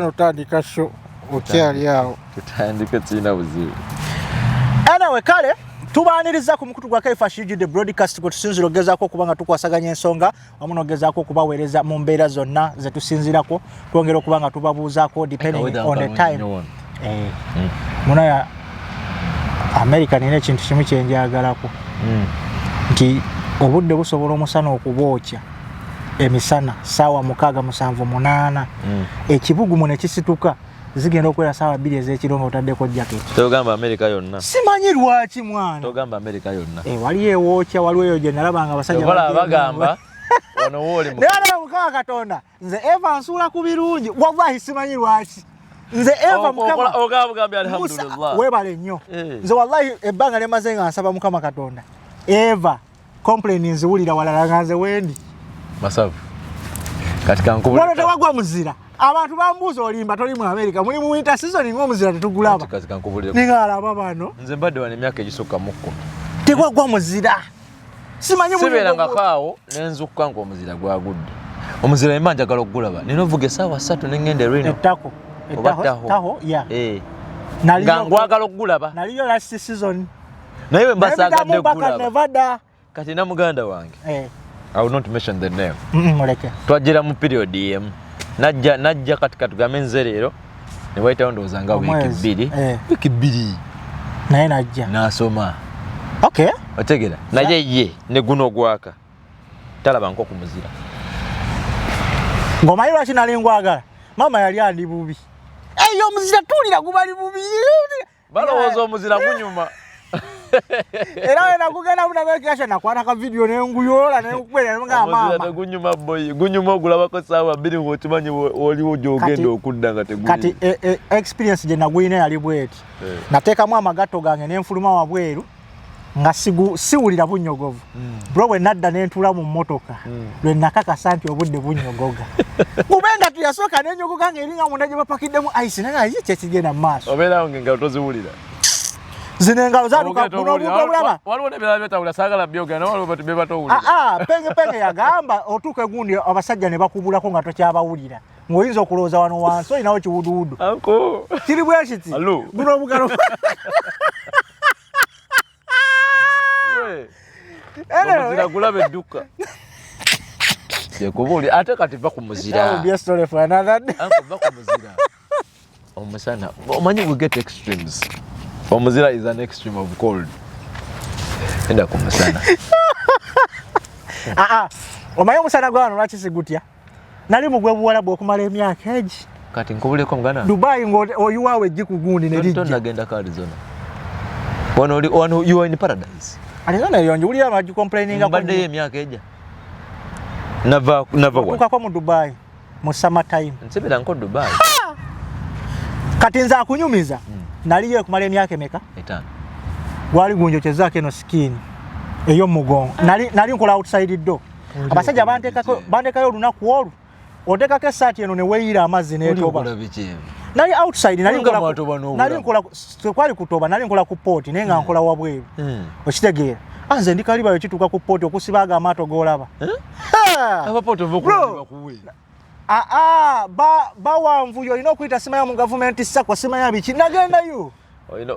Otandika show okyali yao tutandika tsina buzibu. Anyway kale tubaniriza ku mukutu gwa Kaifa Shiji the broadcast ko tusinziro gezaako kubanga tukwasaganya ensonga wamuno gezaako kubaweereza mu mbeera zonna ze tusinzirako twongera kubanga tubabuuzaako depending on the time. Muna ya America nine kintu kimu kyenjagalako. Nti obudde busobola omusana okubookya emisana sawa 6:78 ekibugu mu ne kisituka zigenda okwera sawa 2 ez'ekiro ng'otaddeko jacket. Togamba America yonna. Simanyi lwaki mwana. Togamba America yonna. Wali ewookya waliwo eyo gye nalabanga abasajja bagamba ono woli mu. Nala Mukama Katonda nze Eva nsula ku birungi wallahi simanyi lwaki. Nze Eva Mukama ogambye alhamdulillah. Webale nnyo. Nze wallahi ebbanga lyemaze nga nsaba Mukama Katonda. Eva complain nziwulira walala nga nze wendi. Masavu. Katika nkubuli. Wano tewagwa muzira. Abantu bambuza olimba toli mu America muli mu winter season ng'omuzira tetugulaba. Katika nkubuli. Ningalaba bano. Nze mbadde wano emyaka egisukka mu 10. Tewagwa muzira. Simanyi mu. Sibeeranga kaawo n'enzukka ng'omuzira gwagudde. Omuzira emanja njagala okugulaba. Nina ovuga essaawa 3 ne ngende Reno. Ettako. Taho ya. Nga ngwagala okugulaba. Naliyo last season. Naye mbasagadde okugulaba. Nevada. Kati na muganda wange. I will not mention the name. Moleke. Twajira mu period em. Najja katika tugamenze leero. Ne waita ndowooza nga wiki 2. Wiki 2. Naye najja. Nasoma. Okay. Otegera. Naye ye ne guno gwaka. Talaba nko kumuzira. Ngoma yiro kinali ngwagala. Mama yali andi bubi. Eyo muzira tulira gubali bubi. Balowooza omuzira gunyuma. Era na kugenda muna kwekasha na kwana ka video nenguyola nenkukwera nga mama. Omuzira gunyuma boy. Gunyuma ogulabako sawa 2 ng'okimanyi waliwo gyogenda okudda nga teguli. Kati experience je nagwine yali bweti. Nateekamu amagato gange nenfuluma wabweru. Nga siwulira bunnyogovu. Bro we nadda n'entula mu mmotoka. Lwe nakakasa nti obudde bunnyogoga. Kubenga tuyasooka n'ennyogoga ng'eringa munda gye bapakiddemu ice naye kye kigenda mu maaso. Obeera ng'engalo toziwulira. Zine engalo zaluka buno bulaba. Waliwo n'ebirala byetawulira saagala byogera waliwo batu bebatowulira. Penge yagamba otuuka egundi abasajja ne bakubulako nga tokyabawulira. Ng'oyinza okulowooza wano wansi olinawo kiwuduwudu. Anko. Kiri bwe kiti. Buno obugalo. Omuzira gulaba edduka. Yekubuli ate kati va ku muzira. Be a story for another day. Anko va ku muzira. Omusana. Omanyi we get extremes. Omuzira is an extreme of cold. Enda ku musana. Omanyi omusana gwano lwaki sigutya? Nali mugwe buwala bw'okumala emyaka egi. Kati nkubuleko mugana. Dubai ng'oyiwaawe ejjikugundi ne lijja. Tonnagenda ku Arizona. Wano you are in paradise. Arizona yonje uli amaju complaininga mbadde emyaka eja. Nava wa. Tukako mu Dubai mu summer time. Nsebera nko Dubai. Kati nza kunyumiza. Naliyo kumala emyaka emeka? 5. Gwali gunjokyezako eno skin eyo mugongo. Nali nkola outside door. Abasajja bandekayo olunaku olwo. Otekako essaati eno ne weeyira amazzi n'etoba. Nali outside nali nkola kwali kutoba nali nkola ku port naye nga nkola wabweru. Okitegeera. Nze ndikaliba yo kituuka ku port okusibaga amaato g'olaba. Abapoto vokuba kuwe. Bawanvuyo olina okuyita sima ya mu gavumenti sakwa sima ya biki nagenda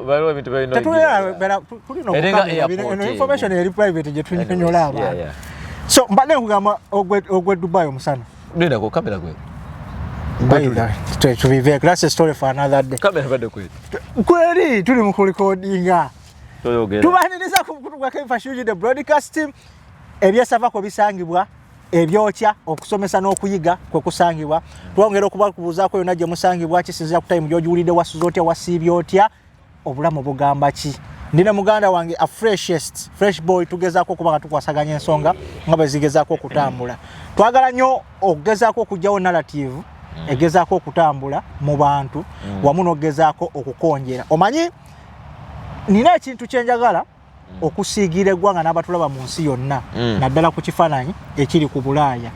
baliwo ebintu balina tulina information eri private gye tunyonyola abantu. So mbadde nkugamba ogwe Dubai omusana. Nenda ku kamera gwe. To be very that's a story for another day. Kamera bade kwe. Kweli tuli mu recordinga. Toyogera. Tubaniriza ku mukutu gwa Kaifa Shiji the broadcast team. Ebyasava ko bisangibwa ebyokya okusomesa n'okuyiga kwe kusangibwa. Twongera okubakubuzaako yonna gye musangibwa kisinzira ku time gy'ogiwulidde wasuzootya wasiibye otya obulamu bugamba ki. Ndine muganda wange a fresh boy tugezaako okuba nga tukwasaganya ensonga nga bwe zigezaako okutambula. Twagala nnyo okugezaako okugyawo narrative egezaako okutambula mu bantu wamu n'ogezaako okukonjera. Omanyi nina ekintu kyenjagala okusiigira eggwanga n'abatulaba mu nsi yonna naddala ku kifaananyi ekiri ku Bulaaya.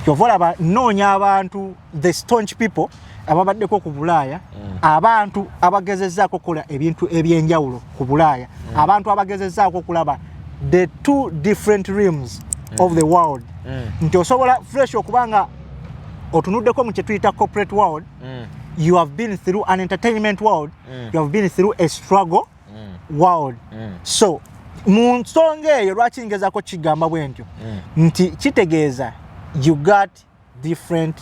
Kyova olaba nnoonya abantu the staunch people ababaddeko ku Bulaaya, abantu abagezezzaako okukola ebintu ebyenjawulo ku Bulaaya, abantu abagezezzaako okulaba the two different rims of the world. Nti osobola fresh okubanga otunuddeko mu kye tuyita corporate world you have been through an entertainment world, you have been through a struggle world. So mu nsonga eyo lwaki ngezaako kigamba bwe ntyo nti kitegeeza you got different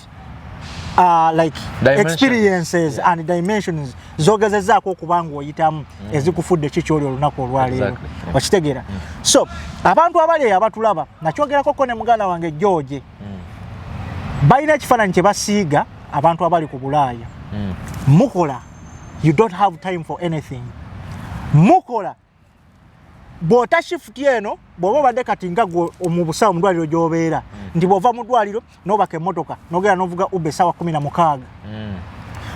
like experiences and dimensions zogezezaako okuba ng'oyitamu ezikufudde kikyoli olunaku olwaleero okitegeera. So abantu abali eyo abatulaba nakyogerakoko ne muganda wange George balina ekifaananyi kye basiiga abantu abali ku Bulaaya. Mukola, you don't have time for anything. Mukola bw'ota shift eno bw'oba obadde kati nga gwe mu busawo mu ddwaliro gy'obeera nti bw'ova mu ddwaliro n'obaka emmotoka n'ogenda n'ovuga Uber essaawa 16.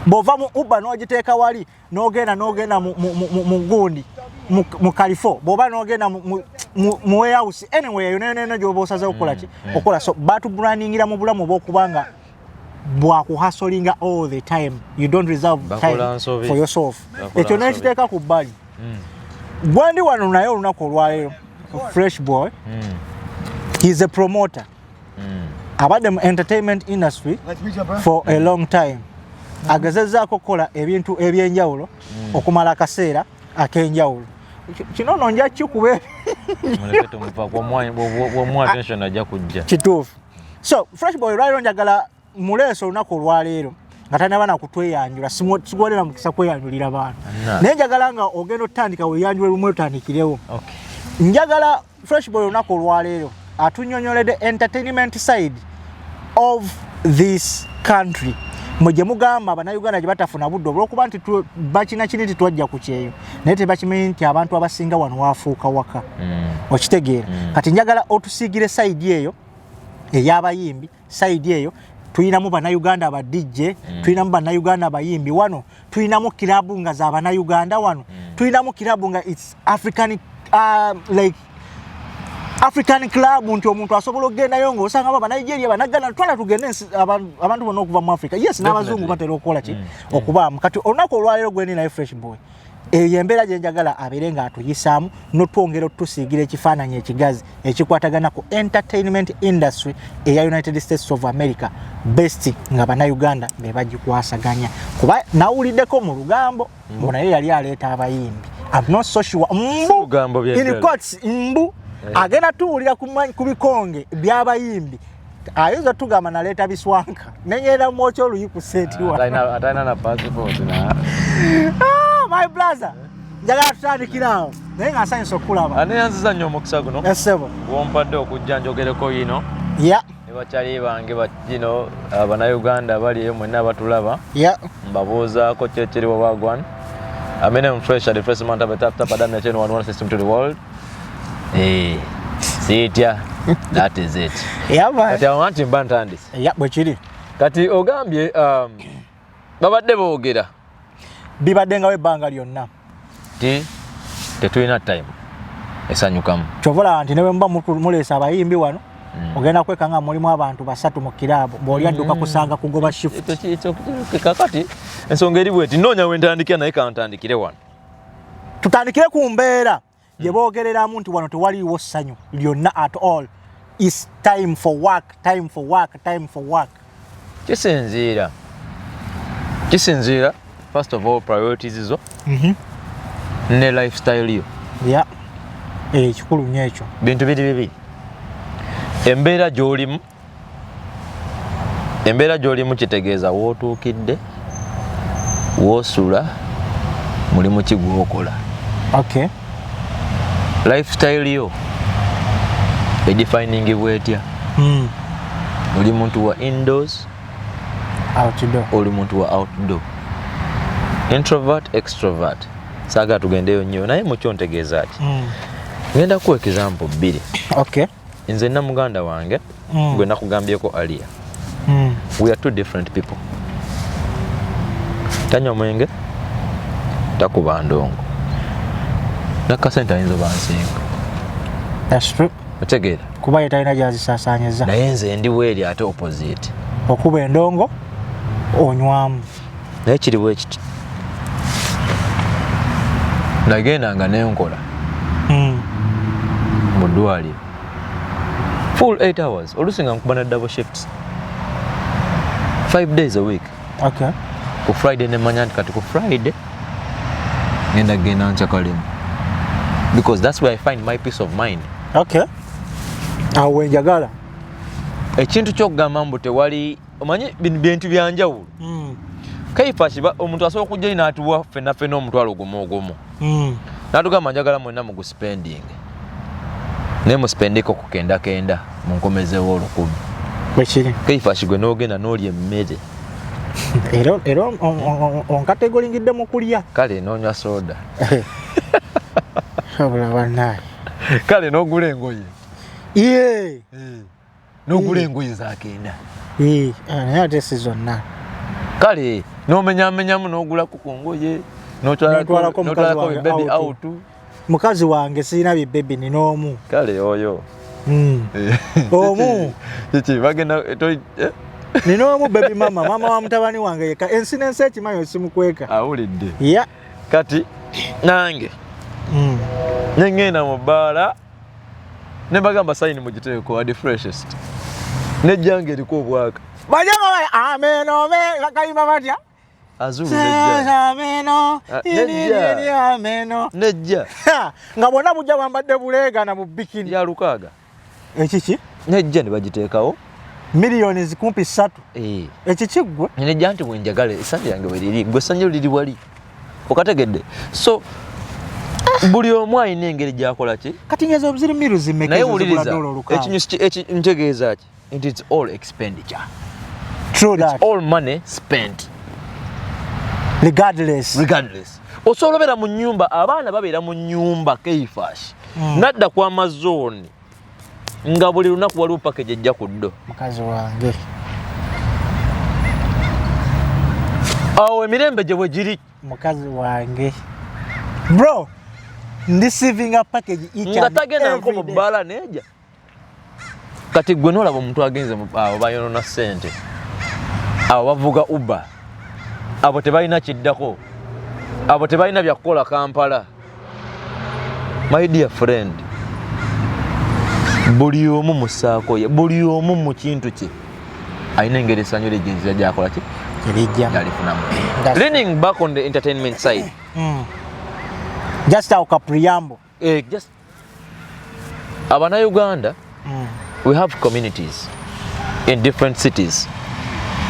Bw'ova mu Uber n'ogiteeka wali n'ogenda mu gundi mu Kalifo bw'oba n'ogenda mu warehouse anyway yonna gy'oba osaze okukola ki okola. So batubrandingira mu bulamu bw'okubanga bwakuhasolinga all the time, you don't reserve time for yourself. Ekyo n'ekiteeka ku bbali. Gwandi wano naye olunaku olwaleero Fresh Boy, he's a promoter. Abadde mu entertainment industry for a long time. Agezezaako kukola ebintu ebyenjawulo okumala akaseera ak'enjawulo. Kino nno nja kikuba kituufu. So Fresh Boy olwaleero njagala muleeso olunaku olwaleero nga tanaba nakutweyanjula, sigwolera mukisa kweyanjulira bantu. Naye njagala nga ogenda otandika weyanjule lumu otandikirewo. Njagala Fresh Boy olunaku olwaleero atunnyonnyoledde entertainment side of this country. Mujje mugamba Bannayuganda gye batafuna budde olw'okuba nti bakina kini titwajja ku kyeyo naye tebakimanyi nti abantu abasinga wano waafuuka waka. Okitegeera. Kati njagala otusiigire side eyo ey'abayimbi, side eyo tuyinamu Bannayuganda aba DJ, tuyinamu Bannayuganda abayimbi wano, tuyinamu kilabu nga za Bannayuganda wano, tuyinamu kilabu nga it's African like African club nti omuntu asobola okgendayo ng'osanga aba Nigeria Bannaganda twala tugende abantu bonna okuva mu Africa. Yes, n'abazungu batera okukola ki okubaamu. Kati olunaku olwaleero gwendi naye Fresh Boy eyo embeera gye njagala abeere ng'atuyisaamu n'otwongera otusiigira ekifaananyi ekigazi ekikwatagana ku entertainment industry eya United States of America best nga Bannayuganda be bagikwasaganya. Kuba nawuliddeko mu lugambo ngo naye yali aleeta abayimbi. I'm not so sure mbu in quotes mbu agenda tuwulira ku bikonge by'abayimbi ayinza tugamba naleeta biswanka nenyera mwoki oluyiku setiwa ataina na passport na my brother njagala tutandikirawo naye nga nsanyusa okulaba ani yanziza nnyo omukisa guno esebo wompadde okujja njogereko yino ne bakyali bange bakino Bannayuganda baliyo mwenna abatulaba mbabuuzaako kyekiriwo bagwan I'm fresh at the first month of the tap adam na channel one system to the world. See it ya. That is it. Kati awanti mbantandis. Bwekiri. Kati ogambye babadde boogera. Bibadde nga webbanga lyonna. Tetulina time. Esanyukamu. Kyovola nti ne bwe muba muleesa abayimbi wano ogenda kwekanga mulimu abantu basatu mu kirabo bw'oli adduka kusanga kugoba shift. Kakati ensonga eri bweti noonya wentandikira naye kantandikire wano. Tutandikire ku mbeera gye boogereramu nti wano tewaliiwo ssanyu lyonna at all. It's time for work, time for work, time for work. Kisinziira first of all priorities zo ne lifestyle yo. Kikulu nnyo ekyo. Bintu biri embeera gy'olimu kitegeeza wootuukidde woosula mulimu ki gw'okola. Lifestyle yo egifiningibwa etya? Oli muntu wa indoors, outdoor, oli muntu wa outdoor, introvert, extrovert. Saagala tugendeyo nnyo naye mukyo ntegeeza ki? Ngenda kuwa example bbiri. Nze na muganda wange gwe nakugambyeko Alia. We are two different people. Tanywa mwenge, takuba ndongo, nakasente ayinza bansinga. That's true. Otegeera? Kuba yetalina gyazisaasaanyizza. Naye nze ndi weeri ate opposite. Okuba endongo onywamu. Naye kiriwo ekiti. Nagendanga nenkola mu ddwaliro full 8 hours olusinga nkuba na double shifts 5 days a week. ku Friday ne manya nti kati ku Friday ngenda genda nchakalemu, because that's where I find my peace of mind. Okay. Awe njagala ekintu kyokugamba mbu tewali omanyi bintu byanjawulo. Kaifa kiba omuntu asobola okujja ina atuwa fena omutwalo gumu n'atugamba njagala mwenna mu guspending ne mu spendiko ku kenda mu nkomezeewo 1000 bwekiri. Kaifa kigwe n'ogenda n'olya emmere era onkategolingidde mu kulya kale n'onywa soda obula bannaye kale n'ogula engoye n'ogula engoye za kenda naye ate si zonna kale n'omenyamenyamu n'ogulako ku ngoye n'otwalako baby out. Mukazi wange sirina bibbebi nina omu. Kale oyo omu kiki bagenda nina omu baby mama wa mutabani wange yeka ensi n'ensi ekimanyi osimukweka awulidde. Kati nange nengenda mu bbaala ne bagamba sayini mugiteeko adi freshest nejjange eriko obwaka bajanga ameno kayimba batya nejja nga bonna bujja bambadde buleegana mu bikini ya 600 ekiki nejja ne bagiteekawo miliyoni zikumpi 3 ekikiggwe nejja nti bwenjagala essanyu yange weriri gwe essanyu liri wali okategedde. So buli omu alina engeri gyakola ki kati ngezo obuziri miru zimekezo zibula dola olukaga ntegeeza ki nti it's all expenditure. True that. It's all money spent regardless. Osobola obeera mu nnyumba, abaana babeera mu nnyumba Keifash nadda ku Amazon nga buli lunaku waliwo package ejja ku ddo. Mukazi wange awo emirembe gye bwe giri. Mukazi wange bro receiving a package each nga tagenda nko mu bbaala neja kati gwe nolaba omuntu agenze awo bayonona ssente abo bavuga Uber abo tebalina kiddako abo tebalina byakukola Kampala. My dear friend, buli omu musaako ye buli omu mu kintu kye alina engeri essanyu ly'ejjenziza gyakola ki yalifunamu. Leaning back on the entertainment side, just our preamble, just BanaUganda, we have communities in different cities.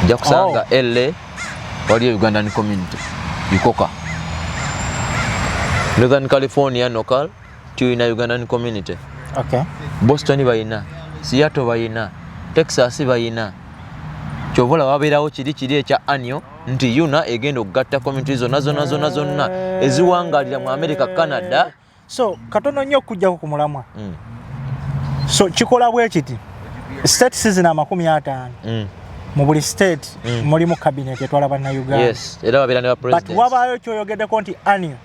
Jakusanga LA waliyo Ugandan community Bikoka, Northern California Nokal tuyina Ugandan community. Okay. Boston bayina, Seattle bayina, Texas bayina. Chovola wabeerawo kiri ekya anyo nti yuna egenda okugatta community zonna eziwangalira mu America, Canada. So katono nnyo okujjako ku mulamwa. So kikola bwe kiti state season 50 mu buli state mulimu cabinet etwala BanaUganda. Yes, era babeera ne ba president. But wabaayo kyoyogeddeko nti anyo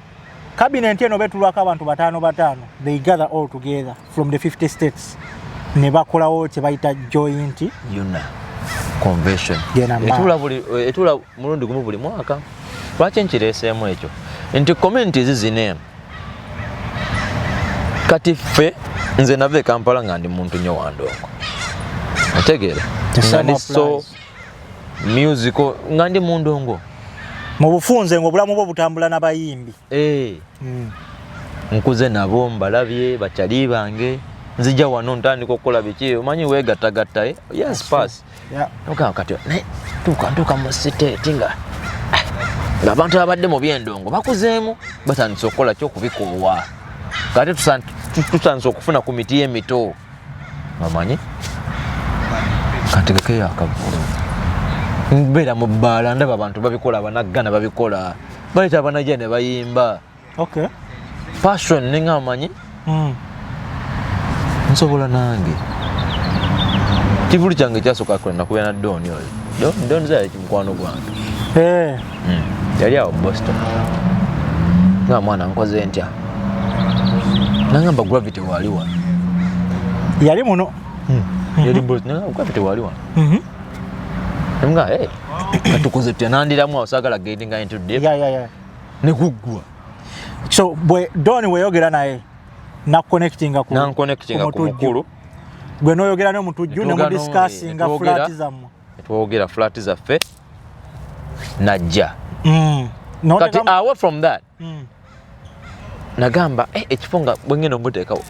cabinet eno betulwako abantu batano, they gather all together from the 50 states ne bakolawo kye bayita joint yuna convention. Etula mulundi gumu buli mwaka. Lwaki nkireeseemu ekyo nti communities zino kati ffe nze nave Kampala nga ndi muntu nnyo wa ndongo otegeera nga ndi so musical nga ndi mu ndongo mu bufunze ng'obulamu bwo butambula n'abayimbi. Nkuze nabo mbalabye bakyali bange nzija wano ntandika okukola biki omanyi weegattagatta yes pass okanga kati naye tuka mu state nga abantu abadde mu byendongo bakuzeemu batandise okukola kyokubikoowa kati tutandise okufuna ku miti y'emito amanyi kategekeyo akavulu mbeera mu bbaala ndaba abantu babikola Banaggana babikola bayita Banajja ne bayimba. Okay. Passion ninga amanyi nsobola nange kivulu kyange kyasooka kola nakubeera na Doni oyo Doni zaali mukwano gwange yali awo Boston nga mwana nkoze ntya nangamba gravity waliwa yali muno yali Boston nangamba gravity waliwa nga katukoze tutya nandiramu awosagala getting into deep ne kuggwa. So bwe Doni weyogera naye na connectinga ku mukulu gwe noyogera ne mutujju ne mu discussinga flat zammwe twogera flat zaffe najja No, kati away from that nagamba ekifo nga bwengenda omuteekawo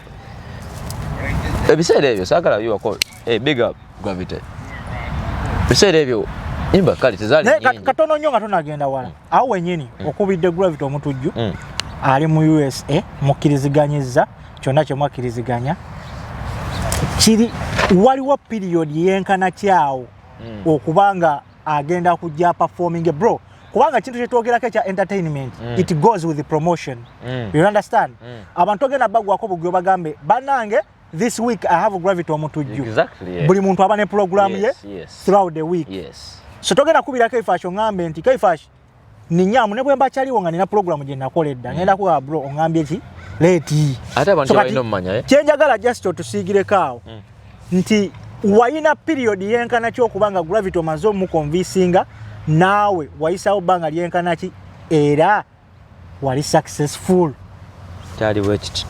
ebiseera ebyo saagala biwako big up gravity ebiseera ebyo imba kale tezaali nyingi katono nnyo nga tonagenda wala awo wenyini okubidde gravity omutujju ali mu USA mukkiriziganyizza kyonna kye mwakkiriziganya kiri waliwo period yenkana kyawo okubanga agenda kujja performing bro kubanga kintu kyetwogerako ekya entertainment it goes with the promotion you understand abantu ogenda bagwako bugyo bagambe banange this week I have gravity omutujju buli muntu aba ne program ye throughout the week so togenda kubira Kaifash ngambe nti Kaifash ni nyamu ne bwemba kyaliwo nga nina program gye nakoledda ngenda kuwa bro ongambye ki leti ate abantu balina omumanya kyenjagala just otusiigireko nti wayina period yenkana kyokubanga gravity omaze omukonvinsinga naawe wayisawo bbanga lyenkana ki era wali successful kyaliwo ekiti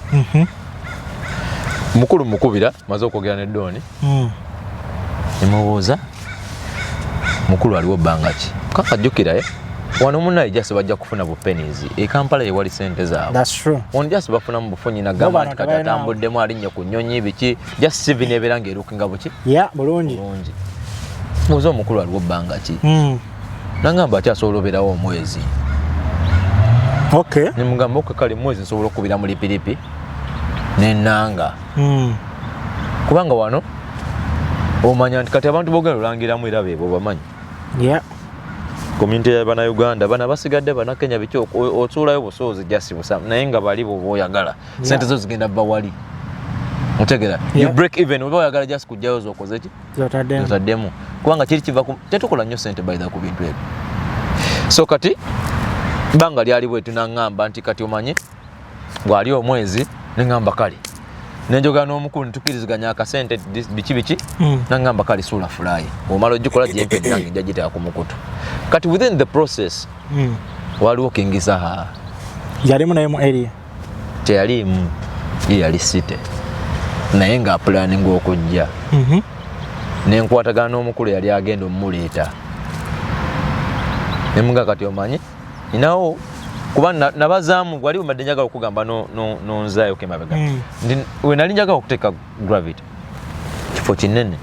mukulu mukubira maze okwogera ne Doni nemubuuza mukulu aliwo bbanga ki kakajjukira wano munaye jasi bajja kufuna bu pennies Kampala ye wali sente zaabwe that's true wano jasi bafuna mu bufunyi na gamba nti kati atambuddemu alinnye ku nnyonyi biki just sivi nebeera ng'erukinga buki bulungi mubuuza omukulu aliwo bbanga ki nangamba ati asobola obeerawo omwezi nemugamba kale mwezi nsobola okubira mu lipiripi nenanga kubanga wano omanya nti kati abantu bogenda olangiramu era beebo bamanyi community ya BanaUganda bana basigadde Banakenya biki otuulayo busoozi jasi busa naye nga bali boyagala sente zo zigenda bawali mutegera you break even oba oyagala just kujjayo zokoze ki zotaddemu kubanga kiri kiva tetukola nnyo sente bayida ku bintu ebyo so kati banga lyali bwetu nangamba nti kati omanye gwali omwezi nengamba kale nenjoga n'omukulu ntukiriziganya akasente biki nangamba kale sula fly omala ogikola jempe nange njagiteeka ku mukutu kati within the process waliwo kingisaha yalimu naye mu area teyalimu yali city naye nga planning okujja nenkwatagana n'omukulu yali agenda omuleeta nemuga kati omanye inawo kuba nabazaamu wali umadde njagala okugamba nonzaayo kemabega we nali njagala okuteeka gravity kifo kinene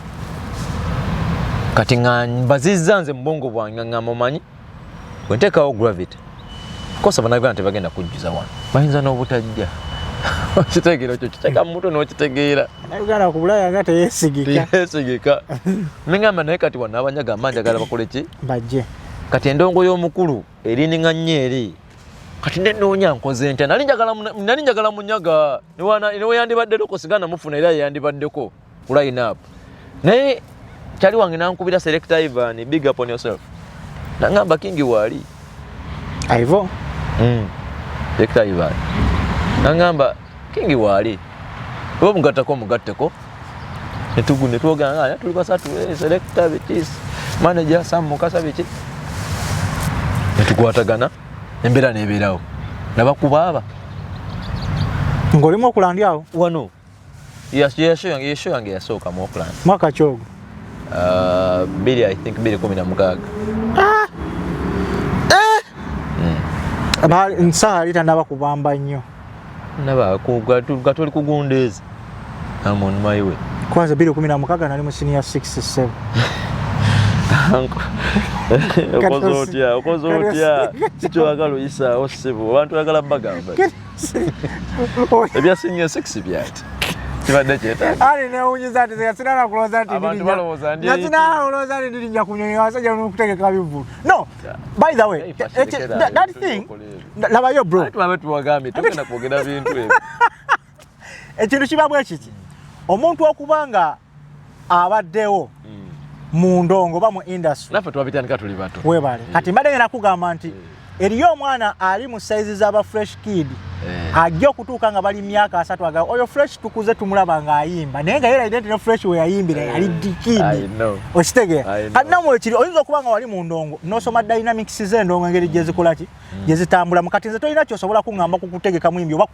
kati nga mbazizza nze mubongo bwange ngamba omanyi bwe nteekawo gravity kosa BanaUganda tebagenda kujjuza wano bayinza n'obutajja okitegeera ekyo kiteeka mu mutwe n'okitegeera BanaUganda ku Bulaya nga teyeesigika nengamba naye kati wano abanyaga njagala bakole ki bajje kati endongo y'omukulu erininga nnyo eri kati nenoonya nkoze ntya nali njagala munyaga newe yandibaddeko sigana mufuna era yandibaddeko ku line up naye kyali wange nankubira Selector Ivan big up on yourself nangamba kingi wali aivo Selector Ivan nangamba kingi wali oba mugatteko netwoganga tuli basatu Selector bikis manager Sam Mukasa biki netukwatagana embeera nebeerawo nabakuba aba ng'olimu okulandi awo wano yesho yange yasooka mu Auckland mwaka kyogo I think 2016 nsaali tanaba kubamba nnyo naba gatoli kugundeeza I'm on my way kwanza 2016 nali mu senior 67 okoze otya kikyowagala oyisaawo ssebo abantu oyagala bagamba ebya senior 6 byati kibadde kyetaaga ali newunyiza nti yasinana kulowooza nti abantu balowooza ndi yasinana kulowooza nti ndirinnya ku nyonyi abasajja n'okutegeka bivulu no by the way that thing labayo bro tubabe tuwagambye tugenda kwogera bintu ebyo ekintu kiba bwe kiti omuntu okubanga abaddewo mu ndongo ba mu industry naffe twabitandika tuli bato webale kati mbadde ngenda kugamba nti eriyo omwana ali mu size z'aba fresh kid ajja okutuuka nga bali myaka 3 aga oyo fresh tukuze tumulaba ng'ayimba naye nga yera identity ne fresh we yayimbira yali dikidi okitegeera kati namwe ekiri oyinza okuba nga wali mu ndongo n'osoma dynamics z'endongo engeri gye zikola ki gye zitambulamu kati nze tolina kyosobola kuŋŋamba kukutegeka muyimbi oba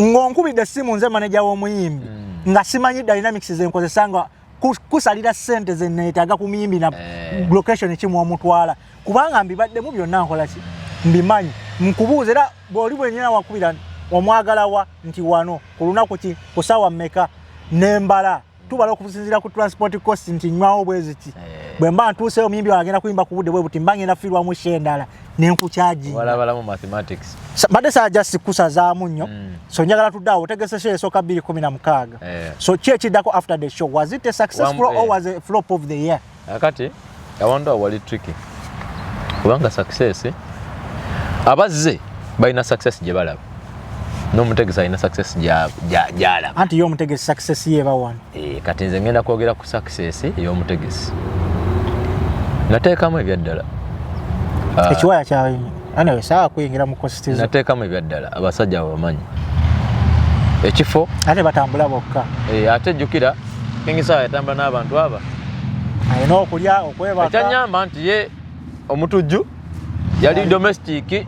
ng'onkubidde essimu nze manager w'omuyimbi nga simanyi dynamics zenkozesa nga kusalira sente ze neetaaga ku muyimbi na location kimu omutwala kubanga mbibaddemu byonna nkola ki mbimanyi nkubuuza era bw'oli bwennyina wakubira omwagala wa nti wano ku lunaku ki ku ssaawa mmeka n'embala tubala okusinziira ku transport cost nti nywawo bweziki bwe mba ntuuseyo muyimbi agenda kuyimba ku budde bwe buti mba ngenda fiirwamu shendala nenkukyagi walabalamu mathematics badde saja sikusazaamu nnyo so njagala tuddaawo otegese show esooka 2016 so ki ekiddako after the show was it a successful or was it a flop of the year akati awanda wali tricky kubanga success abazze balina success gye balaba n'omutegesi alina success gy'alaba anti yo omutegesi success yeba wano kati nze ngenda kwogera ku success ey'omutegesi nateekamu ebyaddala ekiwaya kyawe anyway saa kuyingira mu constitution nateekamu ebyaddala abasajja abamanyi ekifo ate batambula bokka ate jjukira kingisaa yatambula n'abantu aba alina okulya okwebaka ekyanyamba nti ye omutujju yali domestic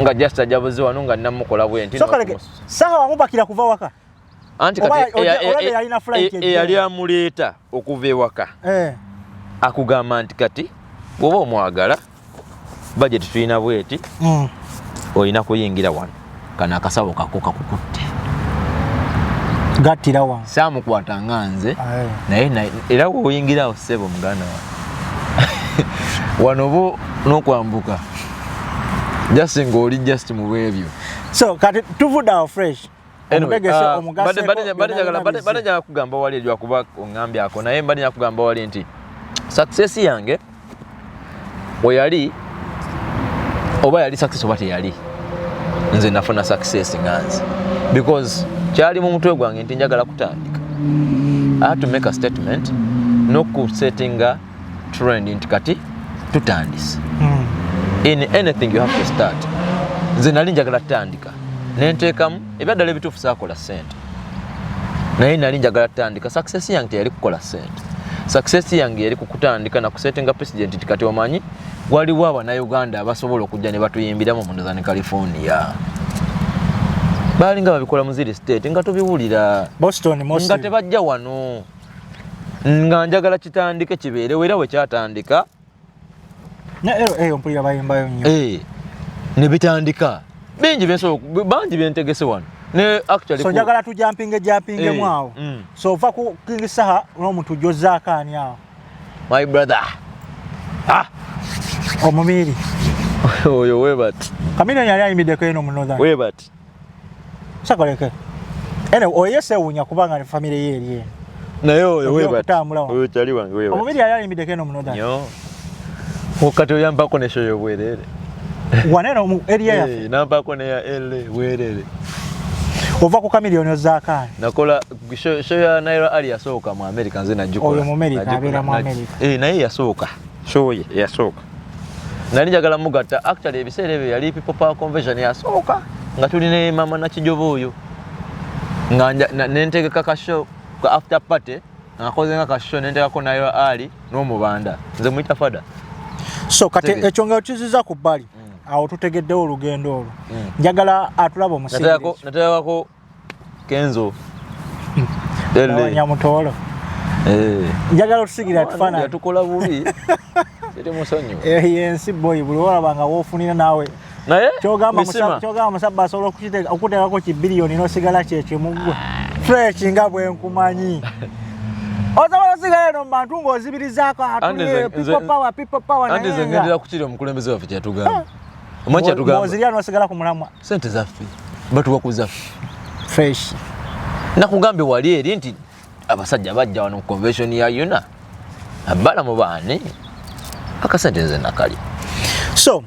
nga just ajabuze wano nga namukola bwenti sawa wamubakira kuva waka anti kati yali amuleeta okuva ewaka akugamba nti kati bw'oba omwagala budget tulina bweti olina kuyingira wano kana akasabo kako kakukutte gattira wano saamukwata nga nze naye era woyingirawo ssebo muganda wano bo n'okwambuka just ng'oli just mu bwebyo so kati tuvuddeawo fresh badde kugamba wali lwakuba oŋŋambyako naye badde kugamba wali nti success yange oyali oba yali success oba teyali nze nafuna success nga nze because kyali mu mutwe gwange nti njagala kutandika I had to make a statement n'okusettinga trend nti kati tutandise in anything you have to start nze nali njagala tutandika nenteekamu ebyaddala ebituufu saakola ssente naye nali njagala tutandika success yange teyali kukola ssente success yange yali kukutandika na kusettinga president nti kati omanyi waliwo abannayuganda abasobola okujja ne batuyimbiramu mundoza ne California baali nga babikola mu ziri state nga tubiwulira Boston nga tebajja wano nga njagala kitandike kibeerewo era we kyatandika mpulira bayimbayo nnyo ne bitandika bangi bentegese wano ne actually so njagala tujampingemu awo so ova ku King Saha n'omuntu jozzaako ani awo my brother omumiri oyo webat Kamilioni yali ayimiddeko eno mu Northern webat sakoleke ene oyo sewunya kubanga ne family ye eri eno naye oyo webat oyo kyali wange webat omumiri yali ayimiddeko eno mu Northern yo wakati oyampako ne show y'obwerere waneno mu area yafe nampako ne ya ele bwerere ova ku Kamilioni ozzaako ani nakola show ya Naira Ali yasooka mu America nze najjukola oyo mu America abeera mu America naye yasooka show ye yasooka nali njagala mugatta actually ebiseera ebyo yali people power convention yasooka nga tulina mama Nakijobo oyo nga nentegeka ka show ka after party nakoze nga ka show nentegako Naira Ali n'omubanda nze muyita fada so kati ekyo nga kiziza ku bbali awo tutegeddewo olugendo olwo njagala atulaba omusingi nateekako Kenzo Nyamutoolo njagala otusigira tufaananyi yatukola bubi siri musonyiwa yensi boy buli olabanga woofunira naawe naye kyogamba musabba asobola okuteekako kibiliyoni n'osigala kyekimuggwe fresh nga bwe nkumanyi osobola osigala eno mu bantu ng'ozibirizaako people power anti nze ngendera ku kiri omukulembeze waffe kyatugamba ozirya n'osigala ku mulamwa sente zaffe batuwa ku zaffe fresh nakugambye wali eri nti abasajja bajja wano mu convention ya yuna abbala mu baani akasente nze nakali so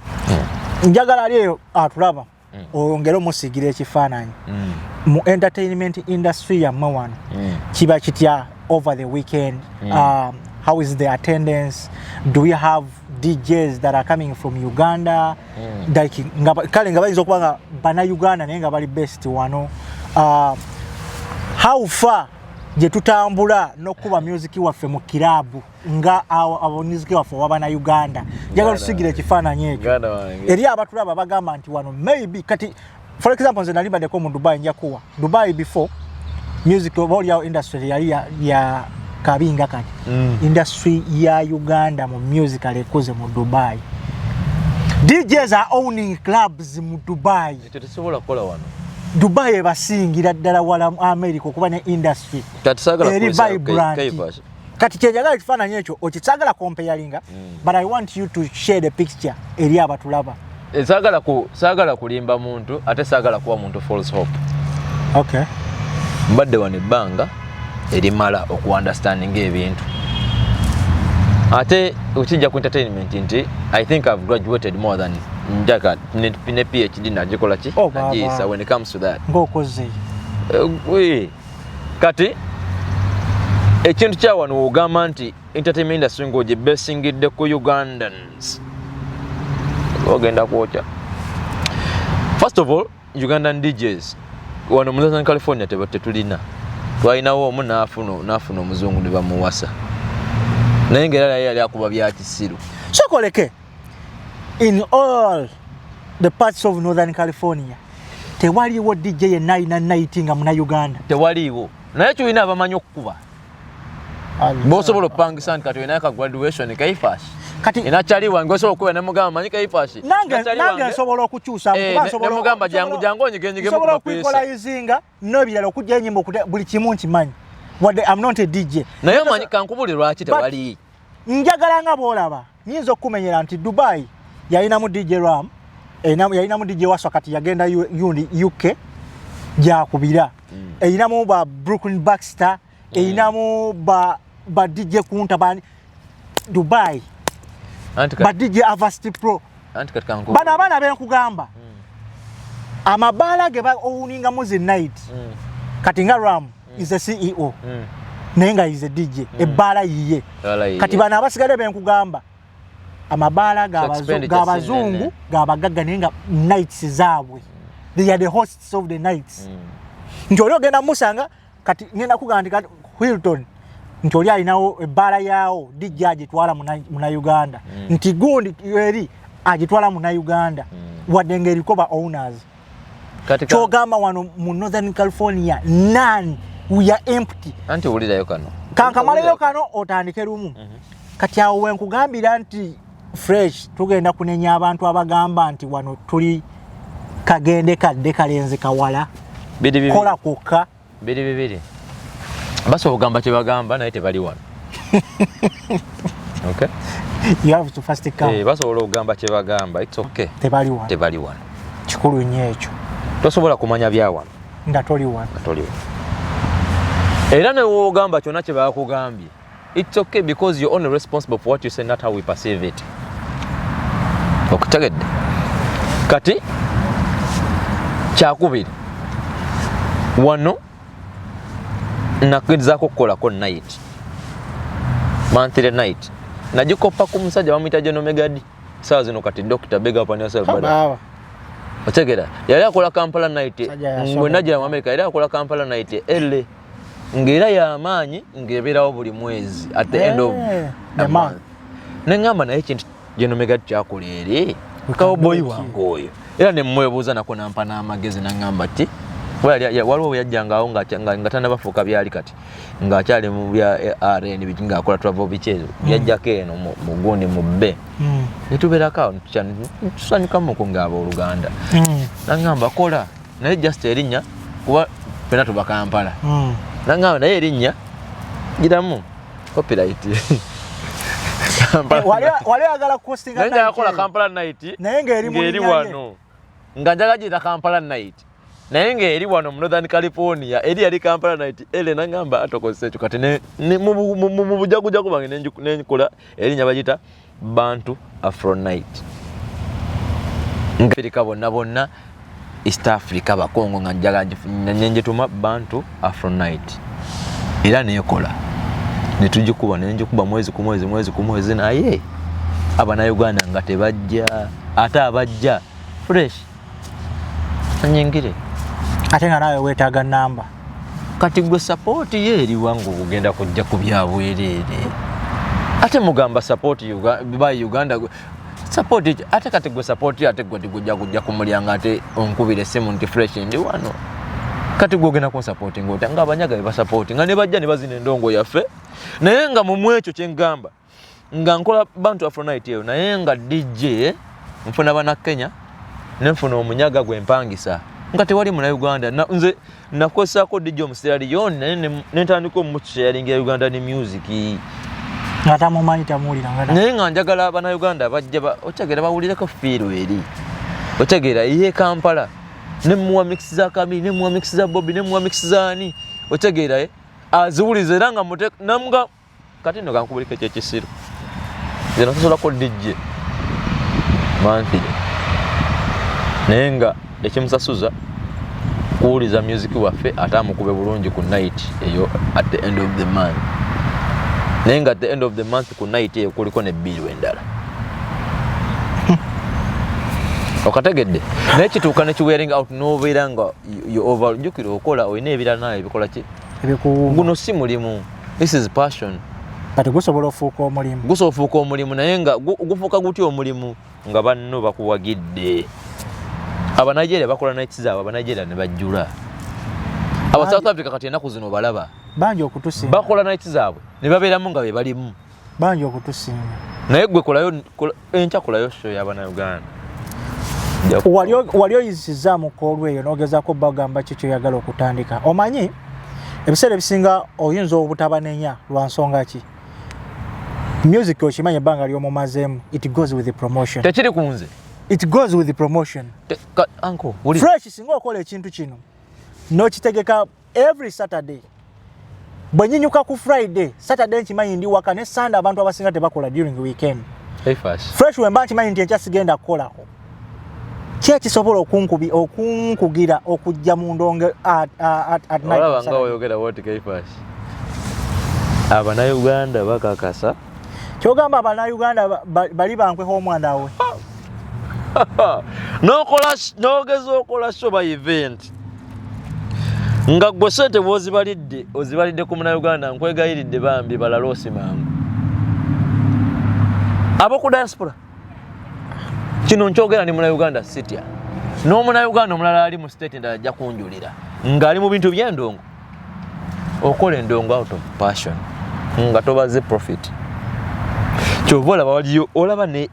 njagala ali eyo atulaba oyongere omusigira ekifaananyi mu entertainment industry yammwe wano kiba kitya over the weekend how is the attendance do we have DJs that are coming from Uganda kale nga bayinza okuba nga BanaUganda naye nga bali best wano how far gye tutambula n'okuba music waffe mu kirabu nga abamuziki waffe w'Abanauganda njagala tusigira ekifaananyi ekyo eri abatulaba bagamba nti wano maybe kati for example nze nalibaddeko mu Dubai njakuwa Dubai before music oba olyawo industry yali ya kabinga kati industry ya Uganda mu musical ekoze mu Dubai. DJs are owning clubs mu Dubai. Tetusobola kola wano. Dubai ebasingira ddala wala mu America okuba ne industry. Tatusagala vibrant. Kati kyenjagala ekifaananyi ekyo okisagala comparinga, but I want you to share the picture eri abatulaba. Sagala kulimba muntu ate sagala kuwa muntu false hope. Okay. Mbadde wano ebbanga erimala okuunderstanding ebintu. Ate ukijja ku entertainment nti I think I've graduated more than njaka ne PhD najikola ki? Najisa when it comes to that. Ngokoze. Kati ekintu kya wano ogamba nti entertainment industry ngoje besingidde ku Ugandans. Ogenda kwokya. First of all, Ugandan DJs wano mu Northern California tetulina. Twalinawo omu n'afuna omuzungu ne bamuwasa. Naye ngera yali akuba bya kisiru. Sokoleke. In all the parts of Northern California, tewaliwo DJ yenna night nga muna Uganda. Tewaliwo. Naye tulina abamanyi okukuba. Bosobola opangisa nti kati wenaka graduation kaifashi. Kati inachali wange osobola okuba ne mugamba manyi kaifashi. Nange nsobola okukyusa nsobola mugamba jangu onyigenge mu kupesa. Equalizinga no bilala okujja enyimbo buli kimu nkimanyi. I'm not a DJ. Naye manyi kankubuli lwaki tewali. Njagala nga bolaba. Nyinza okumenyera nti Dubai yalina mu DJ Ram, yalina mu DJ Waswa kati yagenda UK jakubira. Eyina mu ba Brooklyn Baxter, eyina mu ba DJ Kuntabani Dubai. Ba DJ Avasti Pro. Bana abana benkugamba. Amabala ge ba owninga mu night. Kati nga Ram is the CEO. Nenga is a DJ. Ebala yiye. Kati bana abasigale benkugamba. Amabala gabazungu gabagaga nenga nights zaabwe. They are the hosts of the nights. Njoli ogenda musanga kati ngenda kugandika Hilton. Njoli alinawo ebala yao DJ agitwala mu Uganda. Nti gundi eri agitwala mu Uganda. Wadengeri koba owners. Chogama wano mu Northern California none, we are empty. Anti ulida yokano. Kankamale yokano otandike lumu. Kati awo wenkugambira nti fresh tugenda kunenya abantu abagamba nti wano tuli kagende kadde kalenze kawala. Bidi kola kuka. Bidi. Baso ogamba kye bagamba naye tebali wano. Okay? You have to first come. Baso ogamba kye bagamba, it's okay. Tebali wano. Kikulu nnyo ekyo. Tosobola kumanya bya wano. Nga toli wano. Era ne wogamba kyonna kye bakugambye. It's okay because you're only responsible for what you say, not how we perceive it. Okutegedde. Kati kyakubiri. Wano nakirizaako okukolako night. Monthly night. Najikopa ku musajja bamuyita John Megadi. Saa zino kati Dr. Bega up on yourself, brother. Otegera. Yali akola Kampala night. Mwe najira mu America yali akola Kampala night LA. Ngera ya amaanyi ngeberawo buli mwezi at the end of the month. Nengamba naye kintu John Megadi kyakola eri. Cowboy wange oyo. Era ne mmwebuuza nako nampa n'amagezi nangamba ati waliwo yajjangawo nga tannabafuuka byali kati ng'akyali mu bya RN bijinga akola travel bichezo yajjako eno mu gundi mu bbe netubeerako awo tusanyukamuko ng'aba Oluganda nangamba kola naye just erinnya kuba fena tuba Kampala nangamba naye erinnya giramu copyright wali agala kustinga naye akola Kampala night naye ng'eri wano nga njagala giyita Kampala night naye ng'eri wano mu Northern California eri yali Kampala night ele nangamba atokozesa ekyo kati mu bujagujagu bange nenkola erinnya bagita Bantu Afro night ng'Afrika bonna East Africa bakongo nga njagala nenjituma Bantu Afro night era nekola netujikuba nenjikuba mwezi ku mwezi naye Abanauganda nga tebajja ate abajja fresh anyingire ate nga nawe weetaaga namba kati gwe support ye eri wangu kugenda kujja ku byabwerere ate mugamba support Uganda support ate kati gwe support ate gwe kujja ku mulyanga ate onkubire simu nti fresh ndi wano kati gwogenda ku supporting ota nga abanyaga be supporting nga ne bajja ne bazina endongo yaffe naye nga mu mwekyo kye ngamba nga nkola bantu afro night eyo naye nga DJ nfuna bana Kenya nenfuna omunyaga gwempangisa nga tewali mu Uganda nze nakozako DJ omusirali yonna nentandika omukusharing ya Uganda ni music ngata mumanyi tamulira ngana naye nga njagala abana Uganda bajja otegera bawulireko feel eri otegera iye Kampala ne muwa mix za Kami ne muwa mix za Bobby ne muwa mix za ani otegera aziwulize ranga mute namga kati ndo kankubulika kyekisiru zino sosola ko DJ manfi nenga ekimusasuza kuwuliza music waffe atamukube bulungi ku night eyo at the end of the month nenga at the end of the month ku night eyo kuliko ne bill wendala okategedde nekituuka nekiwearing out nobeera nga you over njukira okola oyina ebira naye bikola ki guno si mulimu this is passion kati gusobola ofuuka omulimu naye nga gufuuka gutya omulimu nga banno bakuwagidde Abanigeria bakola nights zaabwe Abanigeria ne bajjula aba South Africa kati enaku zino balaba bangi okutusinga bakola nights zaabwe ne babeeramu nga be balimu bangi okutusinga naye gwe kolayo enkya kolayo show y'abana Uganda wali oyizizza mu kolweyo n'ogezaako bagamba kikyo yagala okutandika omanyi ebiseera ebisinga oyinza obutabanenya lwa nsonga ki music okimanyi ebbanga ly'omumazeemu it goes with the promotion tekiri kunze it goes with the promotion uncle fresh singa okola ekintu kino n'okitegeka every Saturday bwenyinyuka ku Friday Saturday nkimanyi ndi waka ne Sunday abantu abasinga tebakola during the weekend fresh wemba nkimanyi nti enkya sigenda kukolako kyekisobola okunkugira okujja mu ndonge at night olaba nga oyogera woti kaifash abana Uganda bakakasa kyogamba abana Uganda bali bankweho omwanda we nogeza okola show by event nga gwe sente ozibalidde ku muna Uganda nkwegayiridde bambi balalosi mangu aboku diaspora kino nkyogera ni muna Uganda sitya n'omuna Uganda omulala ali mu state ndala ajja kunjulira ng'ali mu bintu by'endongo okola endongo out of passion nga tobaze profit kyova olaba waliyo olaba ne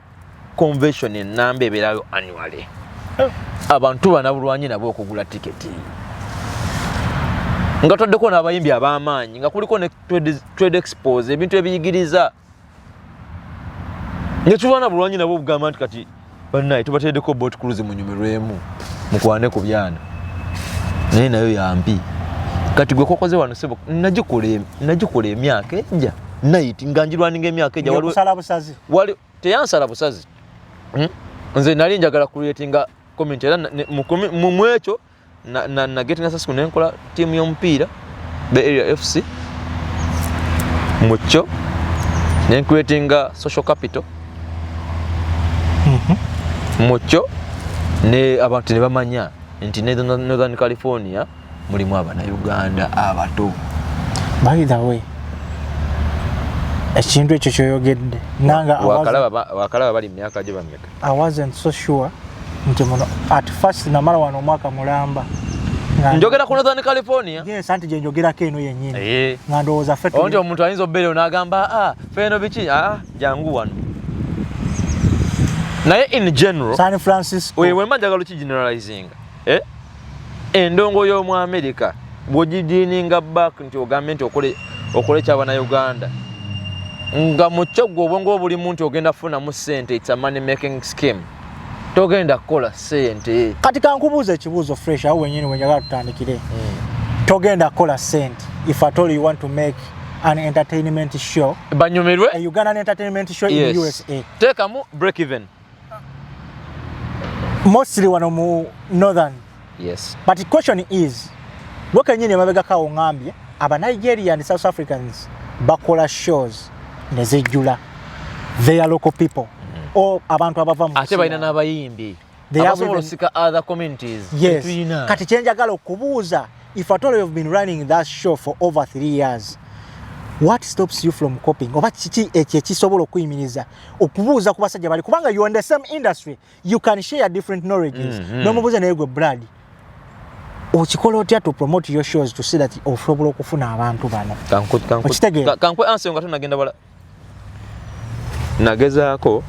convention enamba ebeerayo annually abantu banabulwanyi nabo okugula tiketi nga toddeko n'abayimbi ab'amaanyi nga kuliko ne trade expose ebintu ebiyigiriza nekibana bulwanyi nabo obugamba nti kati bannaye tubateddeko boat cruise mu nyumirwemu mukwane ku byana naye nayo yambi kati gwe kokoze wano sebo najikola emyaka ejja night nga njirwaninga emyaka ejja wali teyansala busazi nze nali njagala creatinga comment era mu mwekyo na getting access kunenkola team y'omupiira the area FC mucho ne creatinga social capital mucho ne abantu ne bamanya nti Northern California mulimu abana Uganda abato by the way ekintu ekyo kyoyogedde nanga wakalaba bali myaka gye bameka I wasn't so sure nti muno at first namala wano mwaka mulamba njogera ku Northern California yes anti je njogerako eno yennyini nga ndowooza ffe onti omuntu ayinza obbeera n'agamba feno biki jangu wano naye in general San Francisco wemba njagala generalizing endongo y'omu America bw'ogidiininga back nti ogambe nti okole ky'abana Uganda nga mucyo gwe obwongo obulimu nti ogenda kufunamu ssente it's a money making scheme togenda kukola ssente kati kankubuuza ekibuuzo fresh awo wennyini wenjagala tutandikire togenda kukola ssente if at all you want to make an entertainment show banyumirwe a Ugandan entertainment show in the USA tekamu break even mostly wano mu northern yes but the question is gwokenyini emabegakawo ngambye aba Nigeria and South Africans bakola shows nezijjula they are local people or abantu abava mu ate balina n'abayimbi abasobola osika other communities yes kati kyenjagala okubuuza if at all you've been running that show for over 3 years what stops you from copying oba kiki ekisobola okuyimiriza okubuuza ku basajja bali kubanga you in the same industry you can share different knowledges n'omubuuza naye gwe Brad okikola otya to promote your shows to see that osobola okufuna abantu bano kankwe answer nga tunagenda bala nagezaako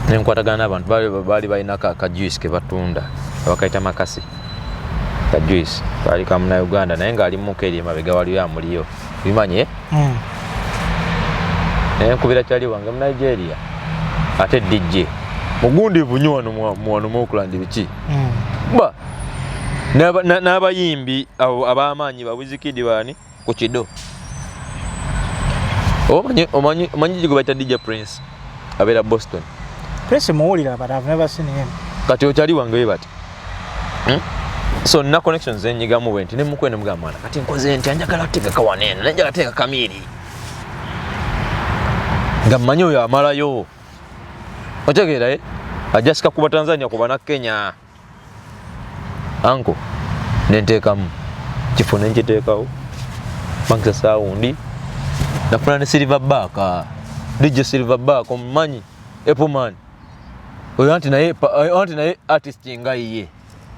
nenkwatagana n'abantu bali balina ka juice ke batunda abakaita makasi ka juice bali ka BanaUganda naye ngaali mukeri mabega waliyo amuliyo bimanye nkubira kyali wange mu Nigeria ate DJ mugundi bunyo wano mu Auckland biki ba n'abayimbi ab'amaanyi ba Wizkid bani ku kido omanyi gwe bayita DJ Prince abeera Boston. Prince muwulira but I've never seen him. Kati okyali wange bati so na connections enyigamu bwe nti ne mukwene mugamba kati nkoze nti anjagala oteka kawanene nanjagala teka kamiri nga mmanyi oyo amalayo otegeera ajasika kuba Tanzania kuba na Kenya anko nenteekamu kifune nkiteekawo bankisa saundi nafuna ne silverback DJ silverback omumanyi Apple man oyo anti naye artist nga iye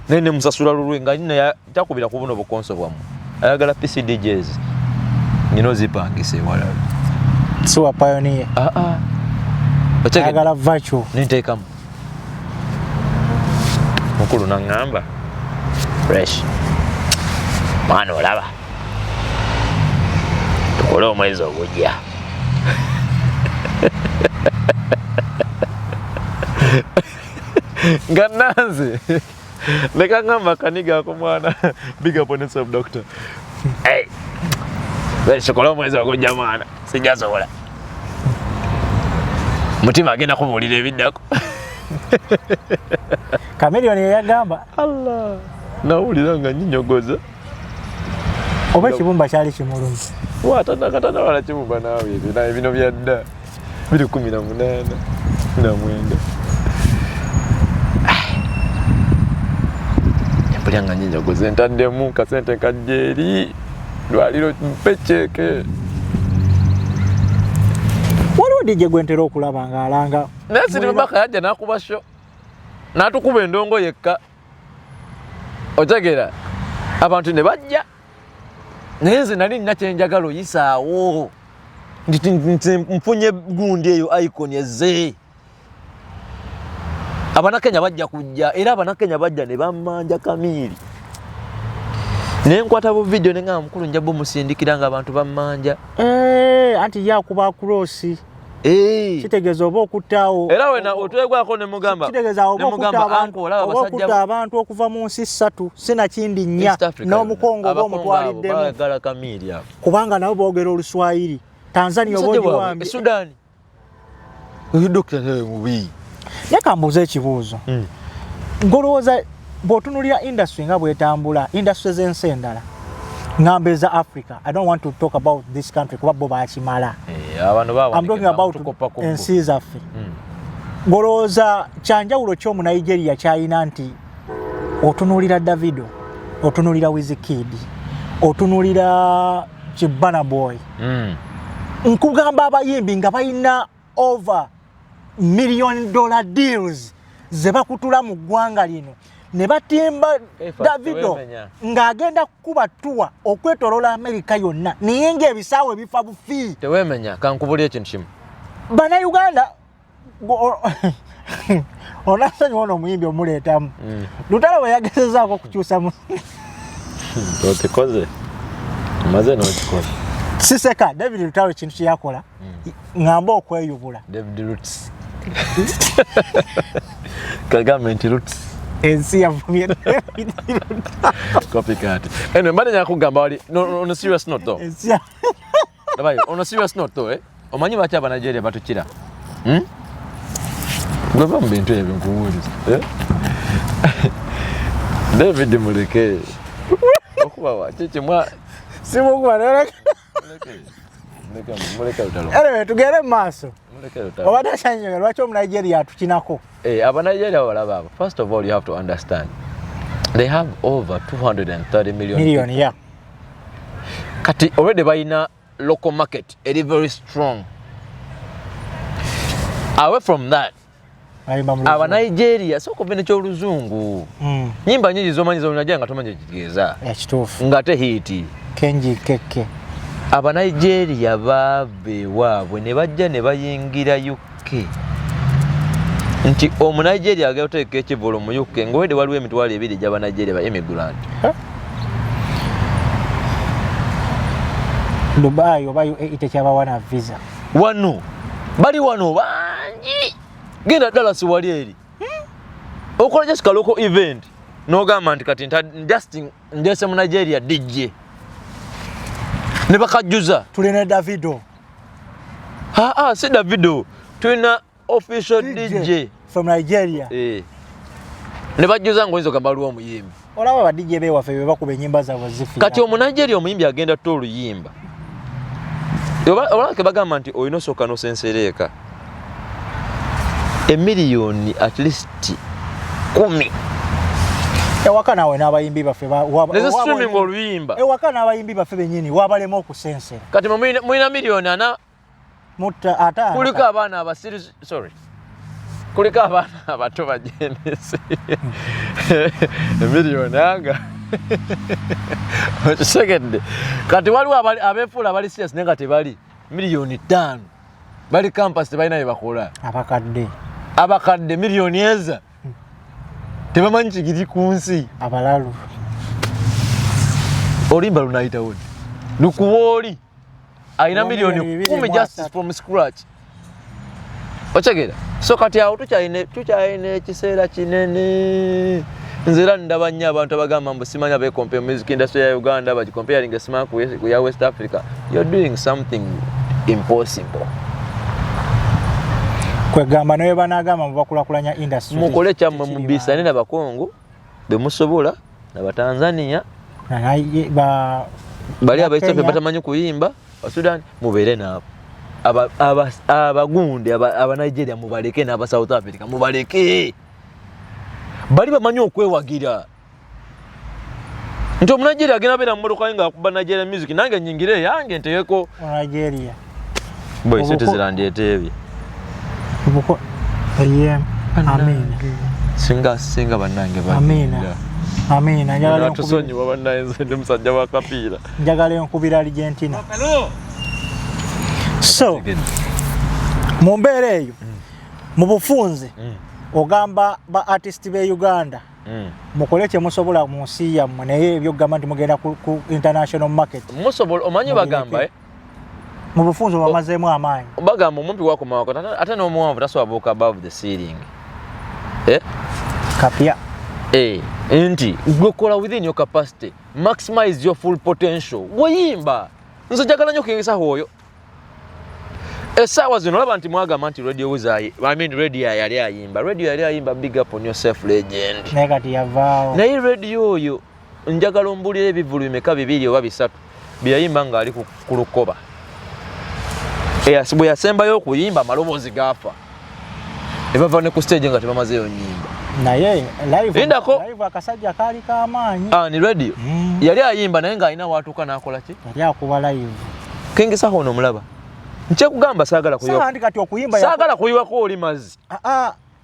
nene musasula lulwe nga nina takubira kubuno bukonso bwamu ayagala PC DJs nyino zipangise wala so a pioneer ayagala virtual ninteekamu mukulu nangamba fresh mwana olaba tukole omwezi ogujja Gannaze leka ngamba kaniga ko mwana big up on yourself doctor hey wewe chokola mwezi ogujja mwana sijasobola mutima agenda kubulira ebiddako Chameleone yagamba Allah nawulira nga nyinyogoza oba kibumba kyali kimulungi watanakatana wala kibumba nawe ebino byadda 2018 na mwenda Mpulanga nyinyogoza ntandemu kasente kajeri lwaliro mpecheke waliwo DJ gwentera okulaba nga alanga nasi nibaka yajja nakuba sho natukuba endongo yekka otegera abantu ne bajja neze nali nina kyenjagala oyisaawo nti mfunye gundi eyo icon eze Abanakenya bajja kujja era Abanakenya bajja ne bamanja kamiri nenkwata bu video nenga mukulu njabo musindikira nga abantu bamanja anti yakuba cross kitegeeza oba okutaawo era wena otwegwako ne mugamba kitegeeza oba okutta abantu okuva mu nsi 3 sinakindi nnya n'omukongo oba omutwaliddemu kubanga nabo boogera Oluswayiri Tanzania oba ogiwambye Sudan Dr. Mubi yakambuza ekibuuzo ngolowooza bw'otunulira industry nga bwetambula industry z'ensi endala ngambe za Africa. I don't want to talk about this country kuba bo bakimala. I'm talking about ensi zaffe. Ngolowooza kyanjawulo ky'omu Nigeria kyayina nti otunulira Davido, otunulira Wizkid, otunulira Burna Boy. Nkugamba abayimbi nga balina over $1 million deals ze bakutula mu ggwanga lino ne batimba Davido ng'agenda kuba tuwa okwetolola Amerika yonna naye ng'ebisaawe bifa bufi. Tewemenya kankubulya ekintu kimu BanaUganda onasonyiwa ono omuyimbi omuleetamu Lutalo bwe yagezezaako kukyusamu otikoze maze n'okikola siseka David Lutalo kintu kyakola ngamba okweyubula David Roots Government Roots ensi yavumye copycat. Anyway, mbali nyakugamba wali on a serious note though. Dabayo on a serious note though omanyi baki aba Nigeria batukira Ngova mbintu ebinkuwuliza David muleke okuba wachiche mwa simu kwa muleke utalo. Anyway, tugere maaso. Muleke utalo. Obada shanyega lwaki omu Nigeria atukinako. Aba Nigeria walaba. First of all, you have to understand. They have over 230 million. Yeah. Kati already bayina local market, it is very strong. Away from that, aba Nigeria soko bene kyo luzungu nyimba nyingi zomanyi zo najanga tomanje kigeza ekitufu ngate hiti kenji keke aba Nigeria babe wabwe ne bajja ne bayingira UK nti omu Nigeria agateeka ekivolo mu UK ngowede waliwo emitwalo ebiri gy'aba Nigeria ba immigrant Dubai oba ite kyaba wana visa wano bali wano bangi genda Dallas wali eri okola just a local event no government kati justing ndese mu Nigeria DJ ne bakajuza tulina Davido si Davido tulina official DJ from Nigeria ne bajuza ngo nzo gamba luwo muyimbi olaba ba DJ be wafe bakuba enyimba zaabwe zifi kati omu Nigeria omuyimbi agenda tolu yimba olake bagamba nti oyino soka no sensereka emiliyoni at least 10 ewaka nawe n'abayimbi baffe streaming oluyimba ewaka n'abayimbi baffe benyini wabalema okusensera kati mulina miliyoni ana mutta ata kuliko abaana abasiri kuliko abaana abato bajenese emiliyoni anga second kati waliwo abefuula bali serious nenga tebali miliyoni 5 bali campus tebalina bye bakola abakadde miliyoni eza tebamanyi kigiri ku nsi abalalu olimba lunayita wodi lukuwoli alina miliyoni 10 just from scratch ochegera so kati awo tukyayina ekiseera kinene nzira ndaba nnyo abantu abagamba mbu simanya be compare music industry ya Uganda but comparing a smart ya West Africa you're doing something impossible kwegamba nawe banagamba mu bakulakulanya industry mukole kyammwe mubisane n'abakongo bemusobola n'abatanzania bali abaisoofe batamanyi kuyimba Sudan mubeere nabo abagundi aba Nigeria mubaleke n'aba South Africa mubaleke bali bamanyi okwewagira nti omunageria agenda beera mu motoka nga akuba Nigeria music nange nyingire yange nteyeko Nigeria boy sente zirandyetebye singa bannange amina njagala tusonyiwa bannaye nze musajja wa kapiira njagala enkubira Argentina so mu mbeera eyo mu bufunze ogamba ba artist be Uganda mukole kye musobola mu nsi yammwe naye ebyo gamba nti mugenda ku international market musobola omanyi bagamba mu bufunze bamazeemu amaanyi bagamba omumpi wakomawako ate n'omuwanvu tasobola above the ceiling kapya nti gwekola within your capacity maximize your full potential weyimba nze njagala nnyo okuyingisaho oyo essaawa zino olaba nti mwagamba nti radio yali ayimba big up on yourself legend naye kati yavaawo naye radio oyo njagala ombulira ebivulu bimeka 2 oba 3 byeyayimba ng'ali ku lukoba bwe yasembayo okuyimba amaloboozi gaafa ne bava ne ku stage nga tebamazeeyo nyimba naye live akasajja kaali k'amaanyi ni radio yali ayimba naye ng'alina waatuuka n'akola ki yali akuba live kengisaho ono omulaba nkyekugamba saagala kuyiwako oli mazzi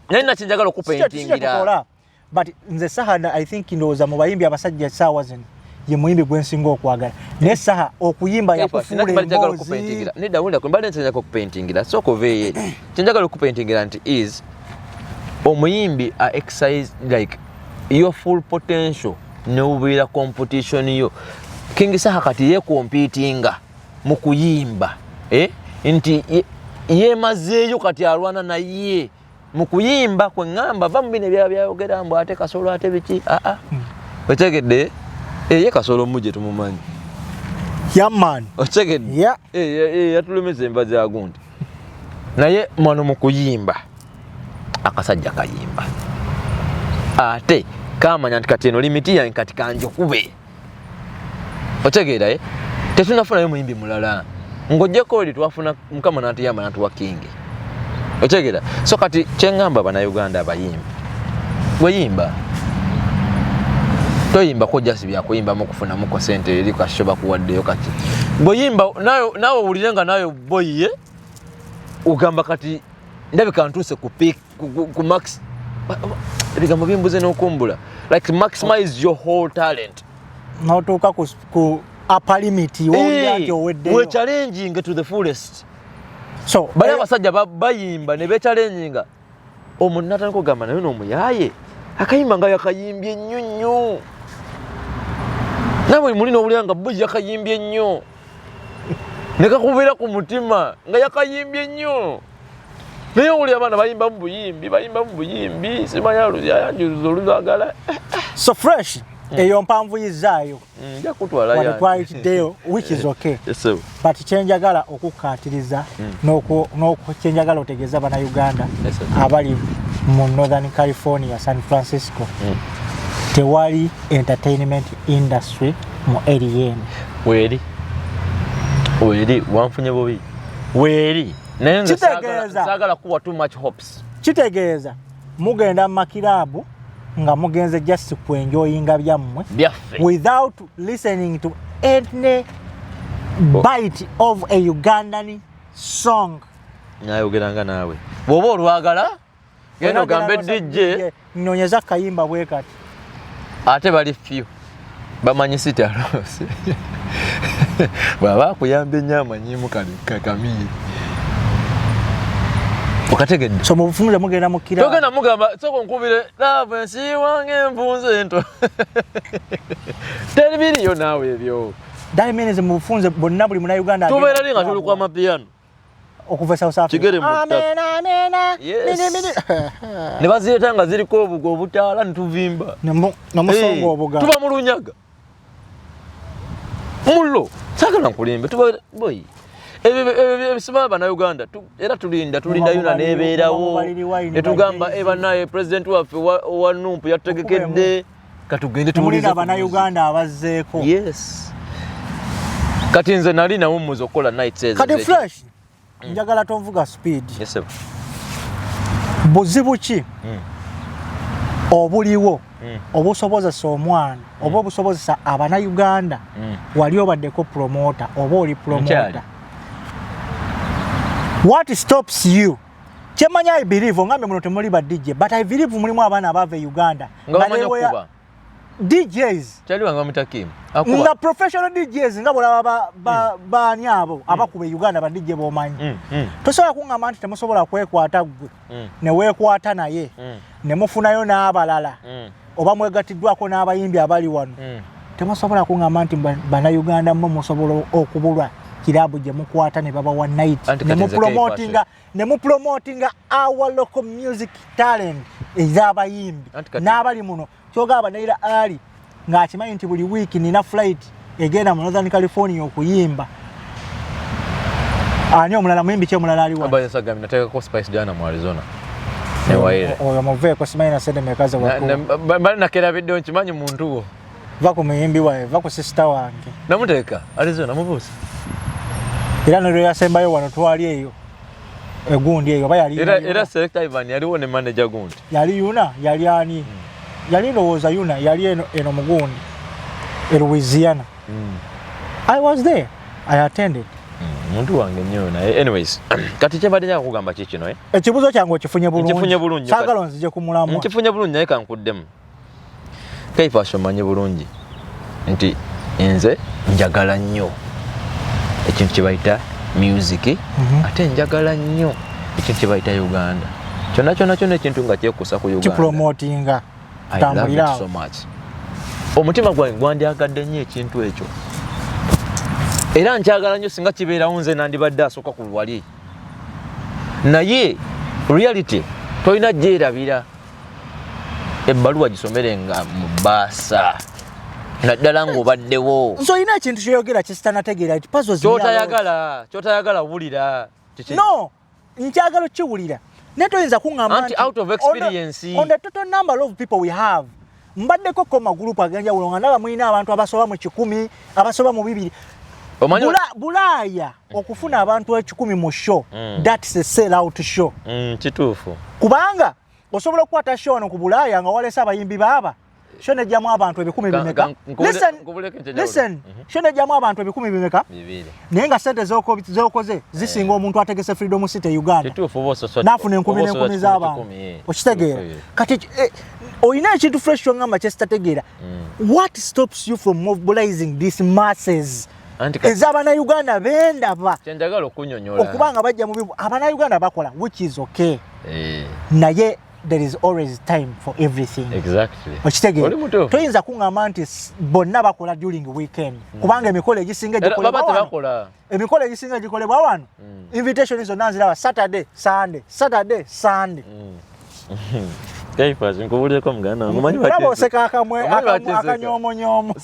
naye nakinjagala okupaintingira but nze saha I think ndowooza mu bayimbi abasajja saawa zino ye muyimbi gwensinga okwagala naye saha okuyimba yakufuula emboozi nedda wulira mbadde nkyajagala okupaintingira sooka oveeyo eri kyenjagala okupaintingira nti is omuyimbi exercise like your full potential nebubeera competition yo King Saha kati yekompitinga mu kuyimba nti yemazeeyo kati alwana naye mu kuyimba kwe ngamba bambine byayogera mbu ate kasolo ate biki otegedde ye kasolo muje tumumanyi yaman otegedde yatulumeza emba za gundi naye mwana mu kuyimba akasajja kayimba ate kamanya nti kati eno limiti yange kati kanje kube otegedde tetunafunayo muyimbi mulala ngojjeko oli twafuna mukama n'atuyamba n'atuwa kingi otegedde so kati kyengamba bannayuganda abayimbi weyimba toyimba ko just byakuyimba mu kufuna muko sente eri kashoba kuwaddeyo kati boyimba nawe owulire nga nawe boyiye ugamba kati ndabika ntuse ku peak ku max ebigambo bimbuze n'okumbula like maximize your whole talent n'otuuka ku upper limit w'olyaki oweddeyo we challenging to the fullest. So bali abasajja bayimba ne be-challenginga omuntu n'atandika okugamba naye n'omuyaaye akayimba nga yakayimbye ennyo nnyo nawe muli n'owulira nga bo yakayimbye nnyo ne kakubira ku mutima nga yakayimbye nnyo naye owulira abaana bayimba mu buyimbi simanyi yayanjuluza olulagala so fresh eyo mpanvuyizaayo nja kutwala watwayitiddeyo which is okay yes, but kyenjagala okukkaatiriza kyenjagala otegeeza bannayuganda abali mu Northern California San Francisco tewali entertainment industry mu area weri wanfunye bubi weri naye nze saagala kuwa too much hopes kitegeeza mugenda mu makiraabu nga mugenze just kwenjoyinga byammwe without listening to any bite of a Ugandan song. Nayogeranga naawe bw'oba olwagala genda ogambe DJ nonyeza kayimba bwe kati ate bali few bamanyi sitalose bw'aba akuyamba ennyama nyimu kakamiiri okategedde so mu bufunze mugenda mu kira togenda mugamba soko nkubire love ensi wange envunze ento telebiriyo naawe ebyo daimeneze mu bufunze bonna buli muna Uganda tubeera linga tuli kwa mapiano okuva South Africa kigere mu amen amen mini ne baziyeta nga ziriko obugo obutaala ntuvimba namusongo obuga tuba mu lunyaga mullo sagala nkulimbe tuba boy ebisima BanaUganda era tulinda yuna nebeerawo netugamba ebanaye president waffe wa NUP yatutegekedde katugende tumulinda BanaUganda abazzeeko yes kati nze nali nawo muzo okola night says kati fresh njagala tonvuga speed yes sir buzibu ki obuliwo obusobozesa omwana oba obusobozesa BanaUganda wali obaddeko promoter oba oli promoter what stops you chemanya I believe ngambe muno temuli ba DJ but I believe mulimu abana abave Uganda ngamanya kuba DJs chali wanga mutakimu nga professional DJs nga bola baani abo abakuba Uganda ba DJ bomanyi tosobola kungamba nti temusobola kwekwata gwe ne wekwata naye ne mufunayo n'abalala oba mwegatiddwako n'abayimbi abali wano temusobola kungamba nti BanaUganda mu musobola okubulwa kirabu je mukwata ne baba one night ne mu promotinga our local music talent ezabayimbi n'abali muno kyogaba naira ali ng'akimanyi nti buli week nina flight egenda mu Northern California okuyimba ani omulala muyimbi kye mulala ali wa abaya sagami nataka ko Spice Diana mu Arizona ne waire oyo muve ko simanyi na sede mekaza wako bali nakera video nkimanyi muntu wo vako muyimbi wae vako sister wange namuteka Arizona mubusi era nero yasembayo wano twali eyo egundi eyo bayali era selector Ivan yali wone manager gundi yali yuna yali ani yali lowoza yuna yali eno mugundi Louisiana I was there I attended muntu wange nnyo naye anyways kati kyebadde nja kugamba kikino ekibuzo kyange okifunye bulungi sagala nzije kumulamu nkifunye bulungi naye kankuddemu kaifa shomanyi bulungi nti enze njagala nnyo ekintu kyebayita music ate njagala nnyo ekintu kyebayita Uganda kyonna ekintu nga kyekusa ku Uganda kipromotinga tambulira so much omutima gwange gwandyagadde nnyo ekintu ekyo era nkyagala nnyo singa kibeerawo nze nandibadde asooka ku lwali naye reality tolina gyerabira ebbaluwa gisomerenga mu bbaasa naddala ng'obaddewo so ina ekintu kyeyogera kisitanategeera ti puzzles kyotayagala wulira no nkyagala kiwulira naye toyinza kuŋŋamba nti out of experience on the total number of people we have mbaddeko ko magroup agenjawulo nga ndaba mulina abantu abasoba mu 100 abasoba mu 200 Bulaaya okufuna abantu 100 mu show that's a sell out show kituufu kubanga osobola okukwata show no ku Bulaaya nga walesa abayimbi baaba shone jamu abantu ebikumi bimeka. Listen. Shone jamu abantu ebikumi bimeka. Nenga sente zokoze zisinga omuntu ategese Freedom City Uganda. Nafuna 10,000 z'abantu. Okitegeera. Kati oyina ekintu fresh ngamba kyestategeera. What stops you from mobilizing these masses? Ezabana Uganda bendaba. Chenjagala okunyonyola. Okubanga bajja mu bibu abana Uganda bakola, which is okay. Naye there is always time for everything. Exactly. Okitegeera. Toyinza kungamba nti bonna bakola during weekend. Kubanga emikolo egisinga gikolebwa wano. Emikolo egisinga gikolebwa wano. Invitation izo nanzirawa Saturday, Sunday. Kaifa nkubulye ko mugana ngomanyi bati. Bravo seka akamwe akanyomo.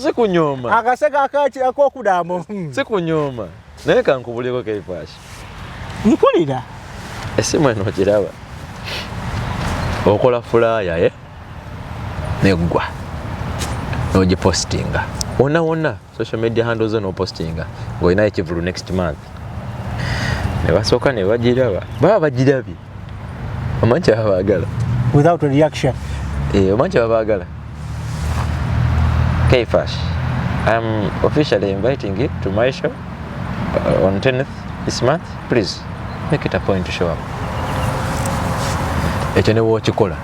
Sikunyoma. Akaseka akachi akokudamo. Sikunyoma. Naye kankubulye ko Kaifa. Nikulira. Esimu eno kiraba. Okola flyer negwa. Noji postinga. Wona social media handles no postinga. Ngoina ekivulu next month. Ne basoka ne bagiraba. Baba bagirabi. Amanchi abagala. Without a reaction. Amanchi abagala. Kaifash, I'm officially inviting you to my show on 10th this month. Please make it a point to show up. Ekene wochikola.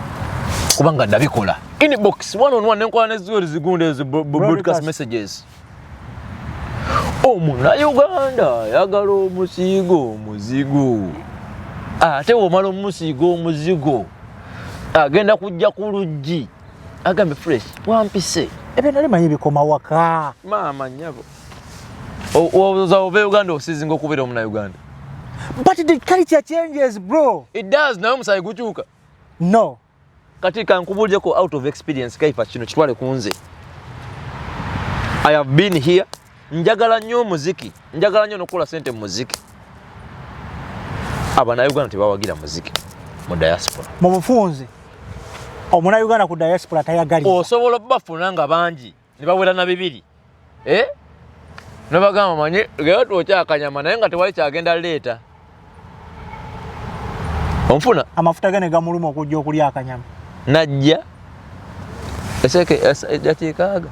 Kubanga ndabikola. Inbox one-on-one nenkola nezuri zigunde broadcast messages. Omuna Uganda yagala omuzigo. Ate omala omuzigo. Agenda kujja ku luggi. Agambe fresh. Wampise. Ebe nali manyi bikoma waka. Mama nyabo. Oza ove Uganda osizinga okubera omuna Uganda. But the culture changes, bro. It does. Nawe musayi gukyuka. No. Katika nkubulye ko out of experience Kaifa kino kitwale kunze. I have been here. Njagala nnyo muziki. Njagala nnyo nokola sente mu muziki. Abana Uganda tebawagira muziki mu diaspora. Mu bufunze. Omuna Uganda ku diaspora tayagaliza. Osobola bafuna nga bangi. Ne bawera na bibiri. Nabagamba manye gato okyakanyama naye nga tewali kyagenda leeta. Onfuna amafuta gane gamuluma okujja okulya akanyama. Najja. Eseke ejatikaaga.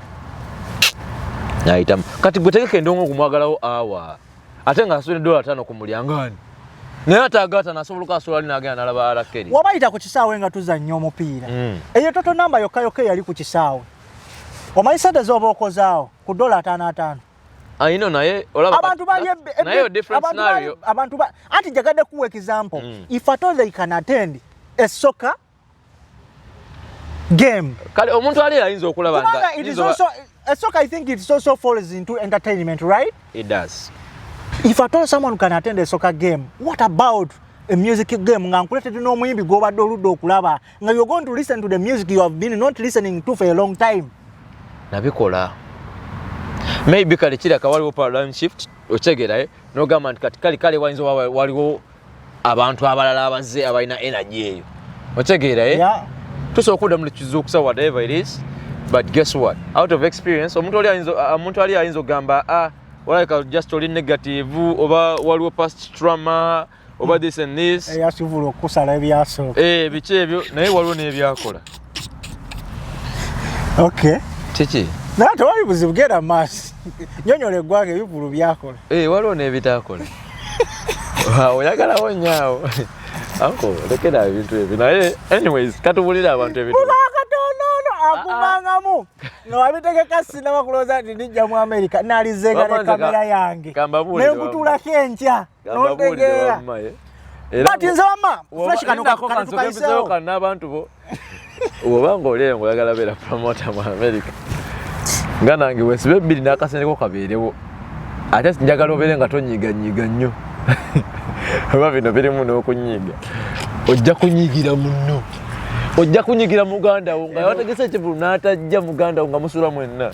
Naitamu. Kati gwetegeke ndongo kumwagalawo awa. Ate nga asule $5 ku mulyangani. Naye atagata nasobola asola linagenda nalaba alakeri. Wabayita ku kisaawe nga tuzannya omupiira. Eyo toto namba yokka yali ku kisaawe. Omayisade zoba okozaawo ku $5. Ayino naye olaba abantu bali naye different scenario. Abantu anti jagadde ku example. If at all they can attend a soccer game. Kale omuntu ali ayinza okulaba nga it is also a soccer, I think it also falls into entertainment, right? It does. If at all someone can attend a soccer game, what about a music game? Nga nkuletedde n'omuyimbi gw'obadde oludde okulaba nga you're going to listen to the music you have been not listening to for a long time. Nabikola. Maybe kale kiraka waliwo paradigm shift okitegeera n'ogamba nti kati kale wayinza waliwo abantu abalala abazze abalina energy eyo okitegeera Yeah. Tusobola okudda mu kizuukusa whatever it is, but guess what, out of experience omuntu ali ayinza ogamba walika just oli negative oba waliwo past trauma oba this and this Yasivula okusala ebyasooka. Biki ebyo naye waliwo n'ebyakola. Okay. Kiki? Naye tewali buzibu genda maaso. Nyonyola eggwanga ebivulu byakola. Waliwo n'ebitaakola. Oyagalawo nnyo. Uncle, lekera ebintu ebyo. Naye anyways katubulira abantu ebintu. Akubangamu no abitegeka sinaba kuloza nti nijja mu America nalizenga ne kamera yange nekutula kenkya notegeera but nze wama fresh kano kakukaisewo n'abantu bo obanga olengo oyagala beera promoter mu America nga nange wesibe ebbiri n'akasenteko kabeerewo ate njagala obeere nga tonyiganyiga nnyo oba bino birimu n'okunyiga ojja kunyigira munno. Ojja kunyigira muganda wo nga wategese ekivulu n'atajja muganda wo nga musula mwenna.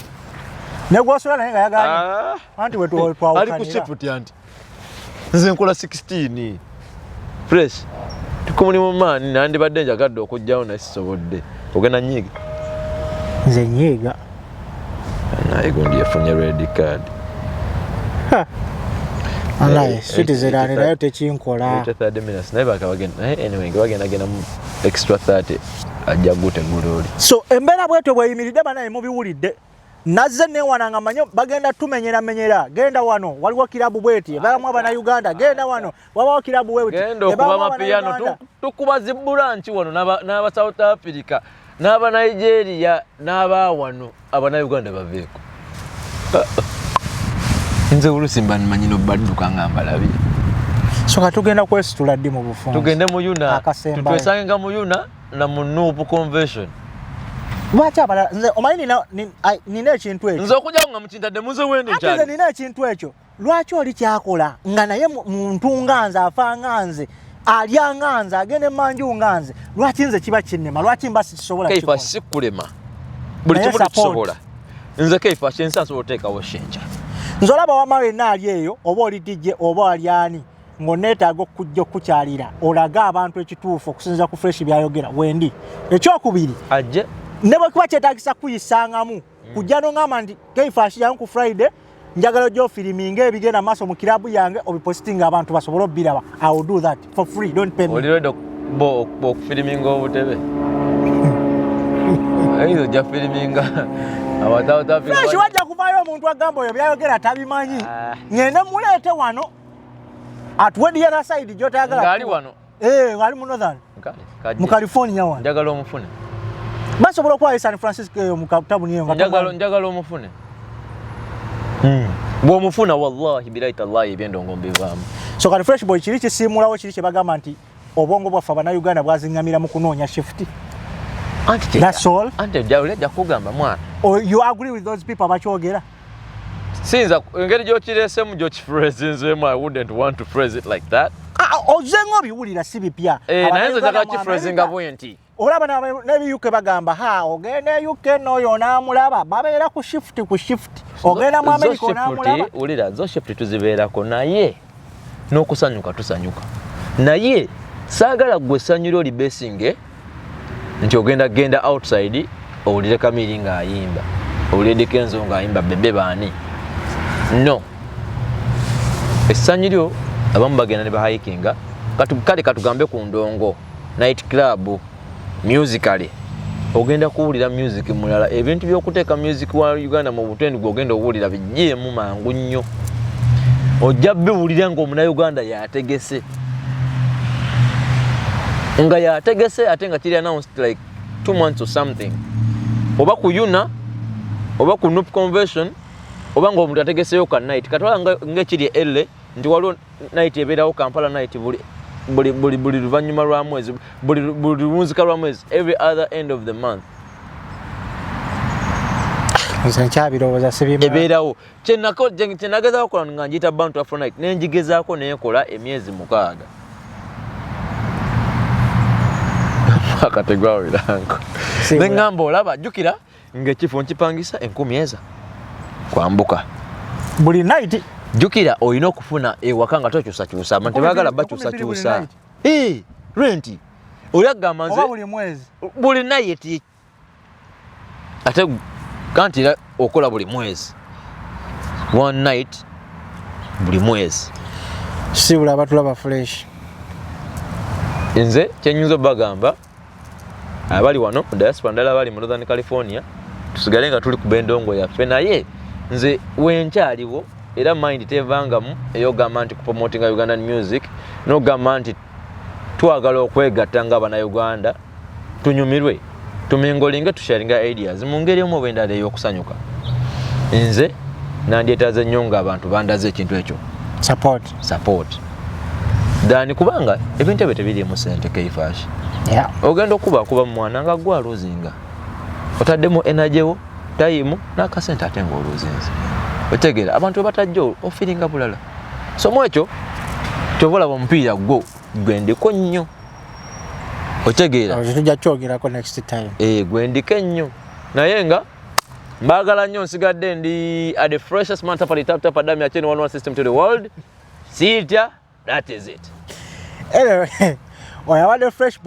Ne gwasula naye nga yaganye. Anti we twawukanira. Ali ku shiputi anti. Nze nkola 16. Fresh. Tukumuli mu maani nandibadde njagadde okujjawo naye sisobodde. Ogenda nyiga? Nze nyiga. Naye gundi yafunye red card. Alright, citizen nayo tekinkola. 30 minutes naye bakabagenda. Anyway, bagenda mu extra 30 ajja gutegula oli. So embeera bwetyo bweyimiridde banaye mubiwulidde. Nazze newananga manyo bagenda tumenyera genda wano waliwo kilabu bweti balamu BanaUganda genda wano wabawo kilabu bweti genda okuba mapiano tukuba zibulanchi wano n'aba South Africa n'aba Nigeria n'aba wano BanaUganda baveeko nze ulusimba nimanyi no badduka ngamba labi so katugenda kwesitula ddi mu bufunze tugende mu Yuna tutwesange mu Yuna na mu Nuupu convention. Lwaki abala nze omanyi nina ekintu ekyo. Nze okujja nga mukintadde muze wene kyali. Ate nina ekintu ekyo. Lwaki oli kyakola nga naye muntu nganze afa nganze alya nganze agende manju nganze lwaki nze kiba kinnema lwaki mba sisobola kikola. Kaifa sikulema. Buli kimu tusobola. Nze kaifa kyensa asobola oteekawo shenja. Nze olaba wamawe naali eyo oba oli DJ oba ali ani ng'oneetaaga okujja okukyalira olaga abantu ekituufu okusinziira ku fresh byayogera wendi. Ekyokubiri ajje ne bwe kuba kyetaagisa kuyisangamu kujja n'ongamba nti Kaifashi yangu ku Friday njagala ojja ofiriminga ebigenda maaso mu kilabu yange obipositinga abantu basobole obbiraba. I will do that for free, don't pay me. Oli ready okufiriminga obutebe? Ayo ojja firiminga abatawo Fresh wajja kuvaayo omuntu agamba oyo byayogera tabimanyi ngende muleete wano at when the other side gy'otayagala ngali wano ngali mu Northern mu California wano njagala omufune basobola okuwa San Francisco mu katabu niyo njagala omufune bw'omufuna wallahi bilaita Allah ebyendongo mbivaamu. So kati Fresh Boy kiri kisiimulawo kiri kye bagamba nti obwongo bwaffe BanaUganda bwazingamira mu kunoonya shift. That's all. Ante jawuleja kugamba mwana. You agree with those people abakyogera? Sinza engeri gy'okireesemu gy'okiphrasenzemu I wouldn't want to phrase it like that. Ozenga obiwulira si bipya. Naye nze njagala kiphrasing bwe nti. Olaba n'ebi UK bagamba ogenda UK n'oyo n'amulaba babeera ku shift ogenda mu America n'amulaba. Ulira zo shift tuzibeerako naye n'okusanyuka tusanyuka. Naye saagala gwe sanyulo oli besinge nti ogenda outside owulire Kamiri ng'ayimba owulire Kenzo ng'ayimba bebe baani. No. Essanyu lyo abamu bagenda ne bahikinga kale katugambe ku ndongo night club musically ogenda kuwulira music mulala ebintu by'okuteeka music wa Uganda mu butendo gwogenda owulira bijjeemu mangu nnyo ojja biwulira ng'omunauganda yategese nga yategese ate nga kiri announced like 2 months or something oba ku Yuna oba ku Nuupu convention oba ng'omuntu ategeseyo ka night katwala ng'ekiri elle nti waliwo night ebeerawo Kampala night buli luvannyuma lwa mwezi buli lunzika lwa mwezi every other end of the month nkyabirowooza sibimala ebeerawo kyenagezaako okola nga njiyita Bantu Afro night nenjigezaako neekola emyezi 6 akategwawiranko neŋŋamba olaba jjukira ng'ekifo nkipangisa 10,000 kwambuka buli night. Jukira olina okufuna ewaka nga tokyusakyusa abantu tebaagala bakyusakyusa renti oyagamba nze buli night ate kanti okola buli mwezi one night buli mwezi sibula abatulaba fresh. Nze kyenyinza bagamba abali wano diaspora ndala abali mu Northern California tusigale nga tuli ku bendongo yaffe naye nze wenkyaliwo era mind tevangamu eyogamba nti kupromotinga Ugandan music n'ogamba nti twagala okwegatta nga BanaUganda tunyumirwe tumingolinge tusharinga ideas mu ngeri emu oba endala ey'okusanyuka. Nze nandyetaaze nnyo ng'abantu bandaze ekintu ekyo support dani kubanga ebintu ebyo tebiriimu ssente Kaifashi. Ogenda okubakuba mu mwana nga gwe aluzinga otaddemu energy wo time n'akasente ate ng'oluzinze otegera abantu batajjo ofiringa bulala so mwekyo kyovola omupiira gwo gwendiko nnyo otegera tujja kyogerako next time gwendiko ennyo naye nga mbagala nnyo nsigadde ndi at the freshest man tap adami ya chain 1 system to the world sitya that is it anyway oyabadde fresh